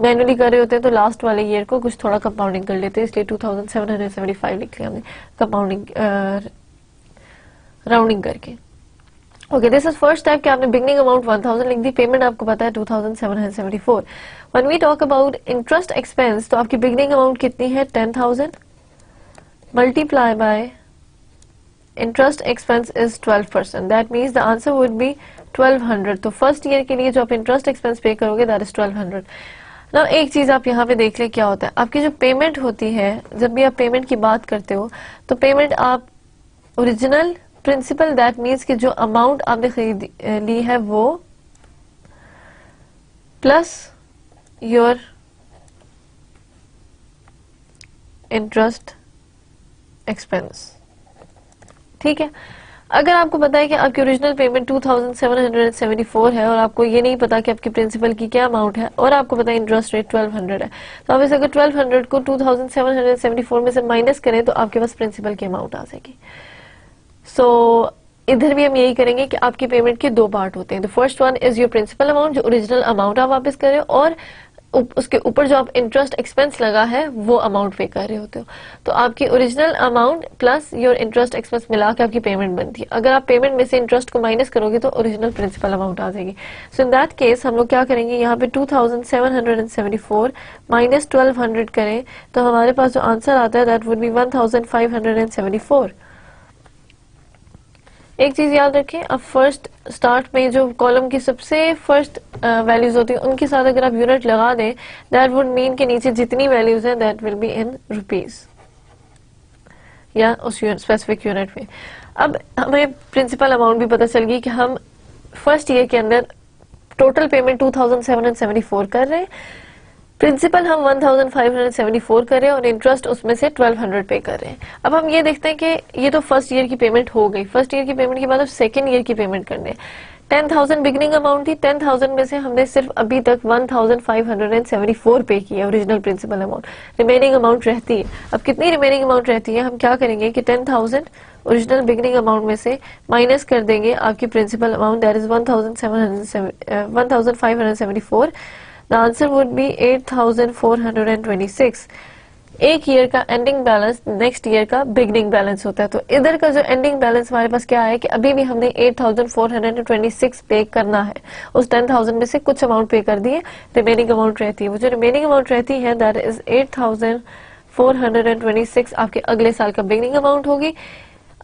मैन्युअली कर रहे होते हैं तो लास्ट वाले ईयर को कुछ थोड़ा कंपाउंडिंग कर लेते हैं, इसलिए 2775 लिख लिया हमने कंपाउंडिंग राउंडिंग करके। Okay, this is first type कि आपने बिगनिंग अमाउंट 1000 लिख दी, पेमेंट आपको पता है 2774। When we talk about interest expense, तो आपकी बिगनिंग अमाउंट कितनी है 10,000 multiply by interest expense is 12%, that means the answer would be 1200। तो फर्स्ट ईयर के लिए जो आप इंटरेस्ट एक्सपेंस पे करोगे दैट इज 1200। ना एक चीज आप यहाँ पे देख ले क्या होता है, आपकी जो पेमेंट होती है, जब भी आप पेमेंट की बात करते हो तो पेमेंट आप ओरिजिनल प्रिंसिपल, दैट मीन्स कि जो अमाउंट आपने खरीद ली है वो प्लस योर इंटरेस्ट एक्सपेंस, ठीक है। अगर आपको पता है कि आपकी ओरिजिनल पेमेंट 2774 है और आपको ये नहीं पता कि आपके प्रिंसिपल की क्या अमाउंट है और आपको पता है इंटरेस्ट रेट 1200 है, तो आप इसे अगर 1200 को 2774 में से माइनस करें तो आपके पास प्रिंसिपल की अमाउंट आ जाएगी। सो इधर भी हम यही करेंगे कि आपकी पेमेंट के 2 पार्ट होते हैं। The first one is your principal amount, जो ओरिजिनल अमाउंट आप वापस कर रहे हो, और उसके ऊपर जो आप इंटरेस्ट एक्सपेंस लगा है वो अमाउंट पे कर रहे होते हो। तो आपकी original amount plus your interest expense मिला के आपकी पेमेंट बनती है। अगर आप पेमेंट में से इंटरेस्ट को माइनस करोगे तो ओरिजिनल प्रिंसिपल अमाउंट आ जाएगी। सो इन दैट केस हम लोग क्या करेंगे, यहाँ पे 2774 माइनस 1200 करें तो हमारे पास जो आंसर आता है दैट वुड बी 1574। एक चीज याद रखें, अब फर्स्ट स्टार्ट में जो कॉलम की सबसे फर्स्ट वैल्यूज होती है उनके साथ अगर आप यूनिट लगा दें, दैट वुड मीन के नीचे जितनी वैल्यूज हैं that will be in rupees या उस स्पेसिफिक यूनिट में। अब हमें प्रिंसिपल अमाउंट भी पता चल गई कि हम फर्स्ट ईयर के अंदर टोटल पेमेंट 2774 कर रहे हैं, प्रिंसिपल हम 1574 कर रहे हैं और इंटरेस्ट उसमें से 1200 पे कर रहे हैं। अब हम ये देखते हैं कि ये तो फर्स्ट ईयर की पेमेंट हो गई, फर्स्ट ईयर की पेमेंट के बाद अब सेकेंड ईयर की पेमेंट करने हैं। 10,000 बिगनिंग अमाउंट थी, 10,000 में से हमने सिर्फ अभी तक 1574 पे किया original principal amount, remaining amount रहती है। अब कितनी रिमेनिंग अमाउंट रहती है, हम क्या करेंगे कि 10,000 ओरिजिनल बिगनिंग अमाउंट में से माइनस कर देंगे आपकी principal amount, that is 1574। The answer would be 8,426। एक ईयर का एंडिंग बैलेंस नेक्स्ट ईयर का बिगनिंग बैलेंस होता है। तो इधर का जो एंडिंग बैलेंस हमारे पास क्या है कि अभी भी हमने 8,426 पे करना है, उस 10,000 में से कुछ अमाउंट पे कर दिए, रिमेनिंग अमाउंट रहती है। वो जो रिमेनिंग अमाउंट रहती है दैट इज 8,426 आपके अगले साल का बिगनिंग अमाउंट होगी।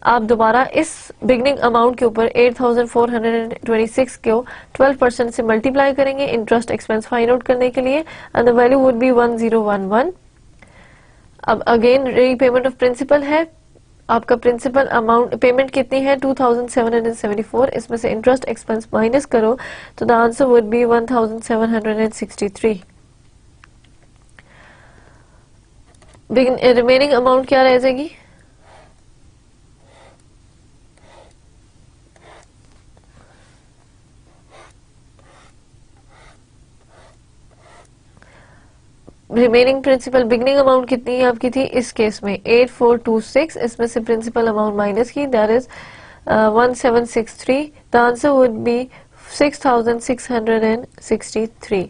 आप दोबारा इस बिगनिंग अमाउंट के ऊपर 8,426 को 12% से मल्टीप्लाई करेंगे इंटरेस्ट एक्सपेंस फाइंड आउट करने के लिए, and the value would be 1011। अब अगेन रीपेमेंट ऑफ प्रिंसिपल है, आपका प्रिंसिपल अमाउंट पेमेंट कितनी है 2774, इसमें से इंटरेस्ट एक्सपेंस माइनस करो तो the answer would B 1763। Remaining amount क्या रह जाएगी, रिमेनिंग प्रिंसिपल बिगनिंग अमाउंट कितनी है आपकी थी इस केस में 8426, इसमें से प्रिंसिपल अमाउंट माइनस की that is 1763। The answer would B 6663।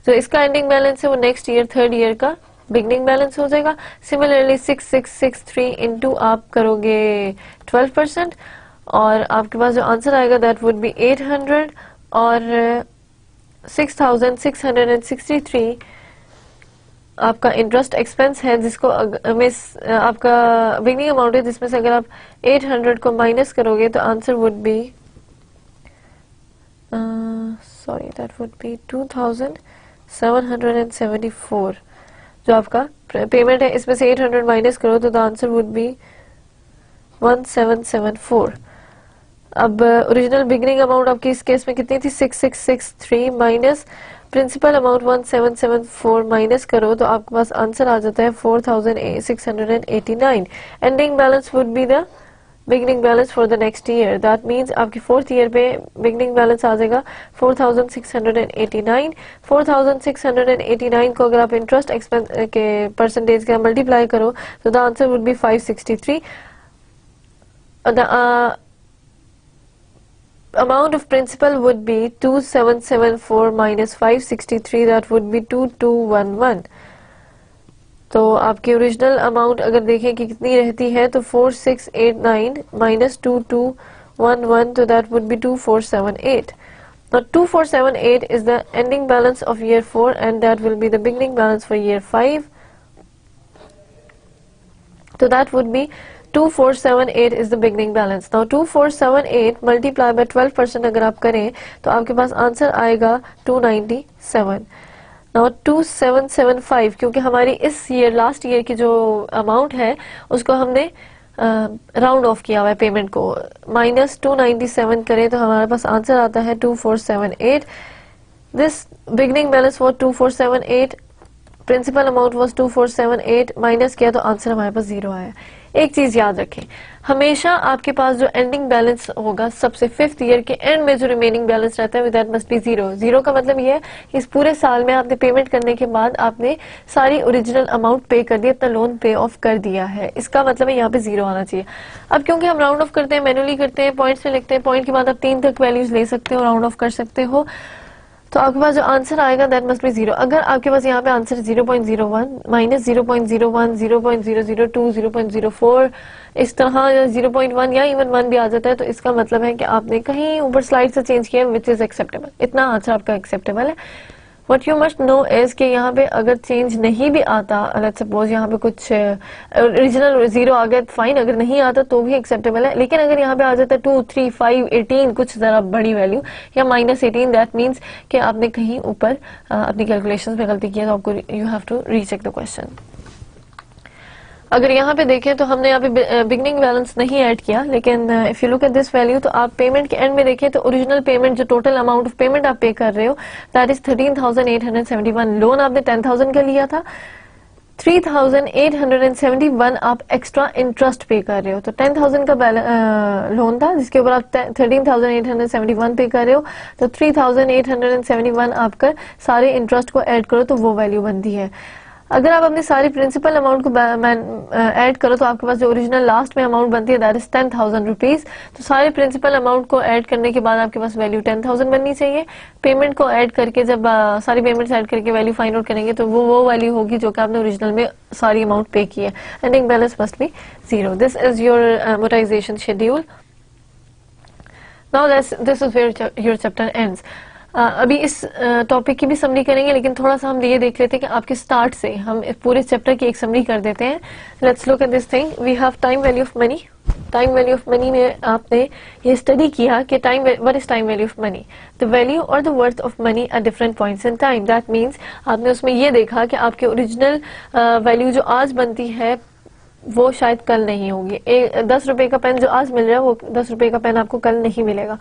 जो इसका एंडिंग बैलेंस है वो नेक्स्ट ईयर थर्ड ईयर का बिगनिंग बैलेंस हो जाएगा। सिमिलरली 6663 इंटू आप करोगे 12% और आपके पास जो आंसर आएगा दैट वुड बी 800 और 6663 आपका इंटरेस्ट एक्सपेंस है, जिसको आपका बिगनिंग अमाउंट है, जिसमें से अगर आप 800 को माइनस करोगे तो answer would B sorry that would B 2774। जो आपका पेमेंट है इसमें से 800 माइनस करो तो द आंसर वुड बी 1774। अब ओरिजिनल बिगनिंग अमाउंट आपकी इस केस में कितनी थी 6663 माइनस प्रिंसिपल अमाउंट 1774 माइनस करो तो आपके पास आंसर आ जाता है 4689। Ending balance would be the beginning balance for the next year, that means आपकी फोर्थ ईयर पे बिगनिंग बैलेंस आ जाएगा 4689। 4689 को अगर आप इंटरेस्ट एक्सपेंस के परसेंटेज का मल्टीप्लाई करो तो the answer would B 563। The amount of principal would be 2774 minus 563, that would be 2211। तो आपकी ओरिजिनल अमाउंट अगर देखें कि कितनी रहती है तो 4689 माइनस 2211, तो that would B 2478। Now 2478 is the ending balance of year 4 and that will be the beginning balance for year 5. So that would be 2478 is the beginning balance. Now 2478 multiply by 12% अगर आप करें तो आपके पास answer आएगा 297। Now 2775, क्योंकि हमारी इस year last year की जो अमाउंट है उसको हमने राउंड ऑफ किया हुआ है पेमेंट को, माइनस 297 करें तो हमारे पास आंसर आता है 2478। This beginning balance for 2478, principal amount was 2478, minus किया तो आंसर हमारे पास 0 आया। एक चीज याद रखें, हमेशा आपके पास जो एंडिंग बैलेंस होगा सबसे फिफ्थ ईयर के एंड में जो रिमेनिंग बैलेंस रहता है दैट मस्ट बी 0। 0 का मतलब ये है कि इस पूरे साल में आपने पेमेंट करने के बाद आपने सारी ओरिजिनल अमाउंट पे कर दी, इतना लोन पे ऑफ कर दिया है, इसका मतलब है यहाँ पे 0 आना चाहिए। अब क्योंकि हम राउंड ऑफ करते हैं, मैनुअली करते हैं, पॉइंट्स में लिखते हैं, पॉइंट के बाद आप 3 तक वैल्यूज ले सकते हो, राउंड ऑफ कर सकते हो, तो आपके पास जो आंसर आएगा दैट मस्ट बी 0। अगर आपके पास यहाँ पे आंसर 0.01 माइनस 0.01 0.002 0.04 इस तरह 0.1 या इवन 1 भी आ जाता है तो इसका मतलब है कि आपने कहीं ऊपर स्लाइड से चेंज किया विच इज एक्सेप्टेबल, इतना आंसर आपका एक्सेप्टेबल है। What you must no is कि यहाँ पे अगर चेंज नहीं भी आता, लेट्स सपोज यहाँ पे कुछ ओरिजिनल 0 आ गया फाइन, अगर नहीं आता तो भी एक्सेप्टेबल है, लेकिन अगर यहाँ पे आ जाता है 2 3 5 18 कुछ जरा बड़ी वैल्यू या माइनस 18, दैट मीन्स कि आपने कहीं ऊपर अपनी कैलकुलेशंस में गलती की है, तो आपको you have to recheck the question. अगर यहाँ पे देखें तो हमने यहाँ पे बिगनिंग बैलेंस नहीं ऐड किया, लेकिन if you look at this value तो आप पेमेंट के एंड में देखें तो ओरिजिनल पेमेंट जो टोटल अमाउंट ऑफ पेमेंट आप पे कर रहे हो दैट इज 13,871। लोन आपने 10,000 का लिया था, 3,871 आप एक्स्ट्रा इंटरेस्ट पे कर रहे हो, तो 10,000 का लोन था जिसके ऊपर आप 13,871 पे कर रहे हो, तो 3,871 आप कर सारे इंटरेस्ट को ऐड करो तो वो वैल्यू बनती है। अगर आप अपने सारी प्रिंसिपल अमाउंट को ऐड करो तो आपके पास जो ओरिजिनल लास्ट में अमाउंट बनती है दैट इज 10,000 रुपीज। तो सारे प्रिंसिपल अमाउंट को ऐड करने के बाद आपके पास वैल्यू 10,000 बननी चाहिए। पेमेंट को ऐड करके जब सारी पेमेंट्स ऐड करके वैल्यू फाइंड आउट करेंगे तो वो वैल्यू होगी जो कि आपने ओरिजिनल में सारी अमाउंट पे की है। Ending balance must be 0। This is your amortization schedule. Now this is where your chapter ends. अभी इस टॉपिक की भी समरी करेंगे, लेकिन थोड़ा सा हम ये देख लेते हैं कि आपके स्टार्ट से हम पूरे चैप्टर की एक समरी कर देते हैं। Let's look at this thing. We have time value of money. Time value of money में आपने ये स्टडी किया कि time, what is time value of money? The value और the worth of money at different points in time. That means आपने उसमें ये देखा कि आपके ओरिजिनल वैल्यू जो आज बनती है वो शायद कल नहीं होगी। 10 रुपए का पेन जो आज मिल रहा है वो 10 रुपए का पेन आपको कल नहीं मिलेगा।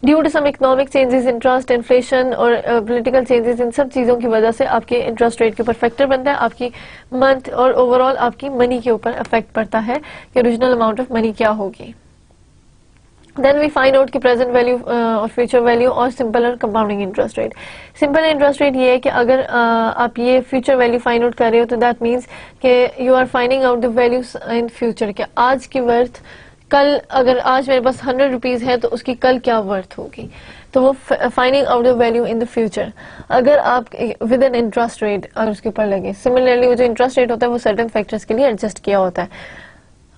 Due to some economic changes, interest, inflation और पॉलिटिकल चेंजेस, इन सब चीजों की वजह से आपके इंटरेस्ट रेट के ऊपर फैक्टर बनता है, आपकी मंथ और ओवरऑल आपकी मनी के ऊपर इफेक्ट पड़ता है कि ओरिजिनल अमाउंट ऑफ मनी क्या होगी। देन वी फाइंड आउट की प्रेजेंट वैल्यू और फ्यूचर वैल्यू और सिंपल और compounding interest rate. Simple interest rate ये है कि अगर आप ये फ्यूचर वैल्यू फाइंड आउट कर रहे हो तो दैट मीन्स कि you are finding out the values in future, के आज की वर्थ कल, अगर आज मेरे पास 100 रुपीज है तो उसकी कल क्या वर्थ होगी, तो वो finding out the value in the future. अगर आप विद एन इंटरेस्ट रेट अगर उसके ऊपर लगे, सिमिलरली वो जो इंटरेस्ट रेट होता है वो सर्टेन फैक्टर्स के लिए एडजस्ट किया होता है।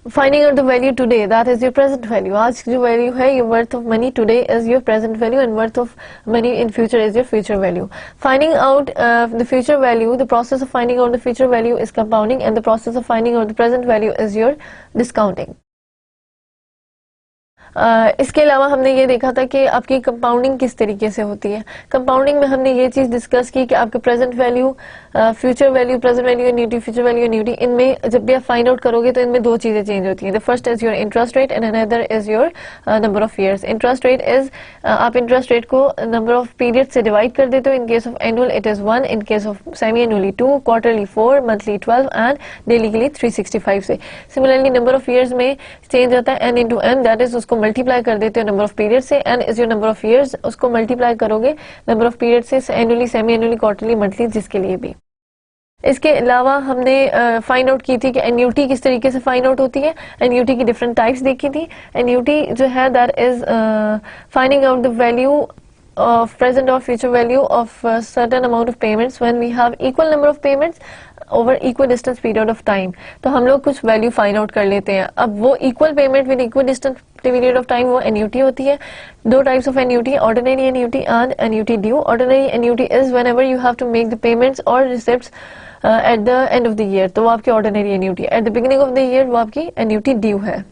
Finding out the value today, that is your present value. आज की जो वैल्यू है, your worth of money today is your present value and worth of money in future is your future value. Finding out the future value, the process of finding out the future value is compounding and the process of finding out the present value is your discounting. इसके अलावा हमने ये देखा था कि आपकी compounding किस तरीके से होती है। कंपाउंडिंग में हमने ये चीज डिस्कस की कि आपके present value, future value, present value annuity, future value annuity, इनमें जब भी आप फाइंड आउट करोगे तो इनमें दो चीजें चेंज होती हैं। The first is your interest rate and another is your number of years. Interest rate is आप इंटरेस्ट रेट को नंबर ऑफ पीरियड से डिवाइड कर देते हो। इन case of annual it is 1, in case of semi annually 2, quarterly 4, monthly 12 and daily के लिए 365 से। Similarly number of years में चेंज आता है n into m, that is उसको मल्टीप्लाई कर देते हो नंबर ऑफ पीरियड से। n is your number of years, उसको मल्टीप्लाई करोगे नंबर ऑफ पीरियड से, annually, semi annually, quarterly, monthly, जिसके लिए भी। इसके अलावा हमने फाइंड आउट की थी कि एन्युटी किस तरीके से फाइंड आउट होती है। एन्युटी की डिफरेंट टाइप्स देखी थी। एन्युटी जो है that is finding out the value of present or future value of a certain amount of payments when we have equal number of payments over equal distance period of time। तो हम लोग कुछ value find out कर लेते हैं। अब वो equal payment with equal distance period of time, वो एन्युटी होती है। दो types of annuity, ordinary annuity and annuity due. Ordinary annuity is whenever you have to make the payments और receipts at the end of the year, तो वो आपकी ordinary annuity. At the beginning of the year वो आपकी annuity due है।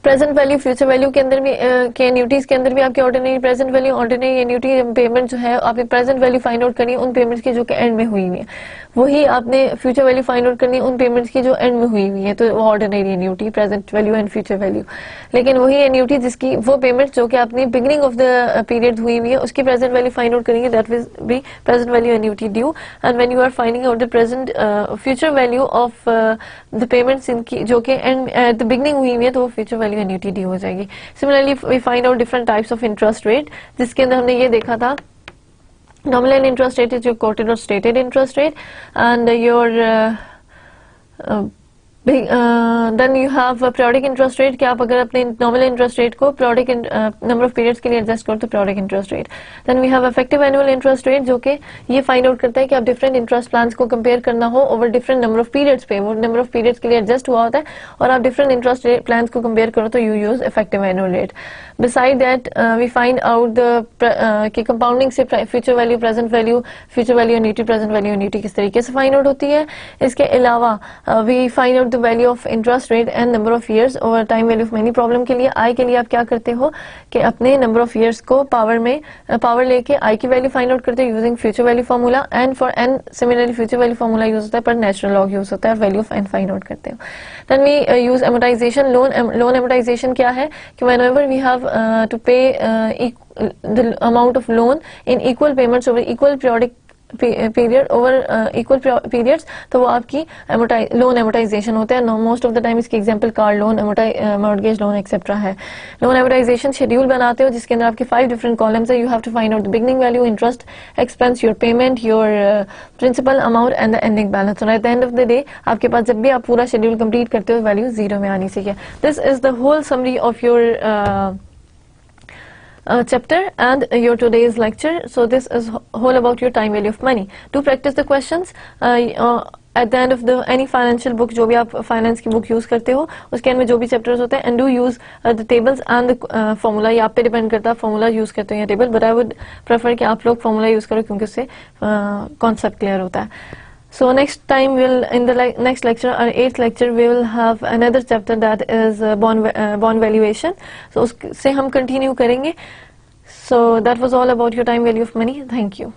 Present value, future value के अंदर भी के एन्युटीज के अंदर भी आपकी ordinary present value, ordinary annuity payment जो है आपने प्रेजेंट वैल्यू फाइंड आउट करनी है उन पेमेंट्स की जो कि एंड में हुई हुई है। वही आपने फ्यूचर वैल्यू फाइंड आउट करनी है उन पेमेंट्स की जो एंड में हुई हुई है, तो वो ordinary annuity, present value and future value. लेकिन वही एन्युटी जिसकी वो पेमेंट जो कि आपने बिगिनिंग ऑफ द पीरियड हुई हुई है उसकी प्रेजेंट वैल्यू फाइंड आउट करेंगे, that will be present value annuity due. And when you are finding out the present future value of the payments इनकी जो कि एंड एट द बिगिनिंग हुई हुई है, तो वो फ्यूचर वैल्यू एन्युटी ड्यू हो जाएगी। Similarly, we find out different types of interest rate, जिसके अंदर हमने ये देखा था nominal interest rate is your quoted or stated interest rate, and your then you have periodic interest rate कि आप अगर अपने nominal interest rate को periodic number of periods के लिए adjust करो तो periodic interest rate। then we have effective annual interest rate जो कि ये find out करता है कि आप different interest plans को compare करना हो over different number of periods पे, वो number of periods के लिए adjust हुआ होता है और आप different interest rate plans को compare करो तो you use effective annual rate। beside that we find out the कि compounding से future value, present value, future value annuity, present value annuity किस तरीके से find out होती है। इसके अलावा we find out the value of interest rate and number of years over time value of many problem के लिए I के लिए आप क्या करते हो कि अपने number of years को पावर में पावर लेके I की वैल्यू फाइंड आउट करते हो using future value formula, and for n similarly future value formula use होता है पर natural log यूज होता है और value of n find out करते हो। then we use amortization, loan amortization क्या है कि whenever we have to pay the amount of loan in equal payments over equal periodic period over equal periods, तो वो आपकी लोन एमोटाइजेशन होता है। मोस्ट ऑफ द टाइम इसकी example car loan, mortgage loan etcetera है। Loan amortization schedule बनाते हो जिसके अंदर आपके 5 डिफरेंट कॉलम्स है। You have to find out the beginning value, interest expense, your payment, your principal amount and the ending balance. At the end of the day आपके पास जब भी आप पूरा शेड्यूल कंप्लीट करते हो वैल्यू 0 में आनी चाहिए। This is the whole summary of your chapter and your today's lecture. So this is whole about your time value of money. To practice the questions at the end of the any financial book, जो भी आप finance की book use करते हो उसके अंदर में जो भी चैप्टर्स होते हैं, and do use the tables and the formula। ये आप पे डिपेंड करता है फॉर्मूला यूज करते हो या table, but I would prefer कि आप लोग फॉर्मूला यूज करो क्योंकि उससे कॉन्सेप्ट क्लियर होता है। So next time in the next lecture, our 8th lecture, we will have another chapter that is bond valuation. So उससे हम continue करेंगे। So that was all about your time value of money. Thank you.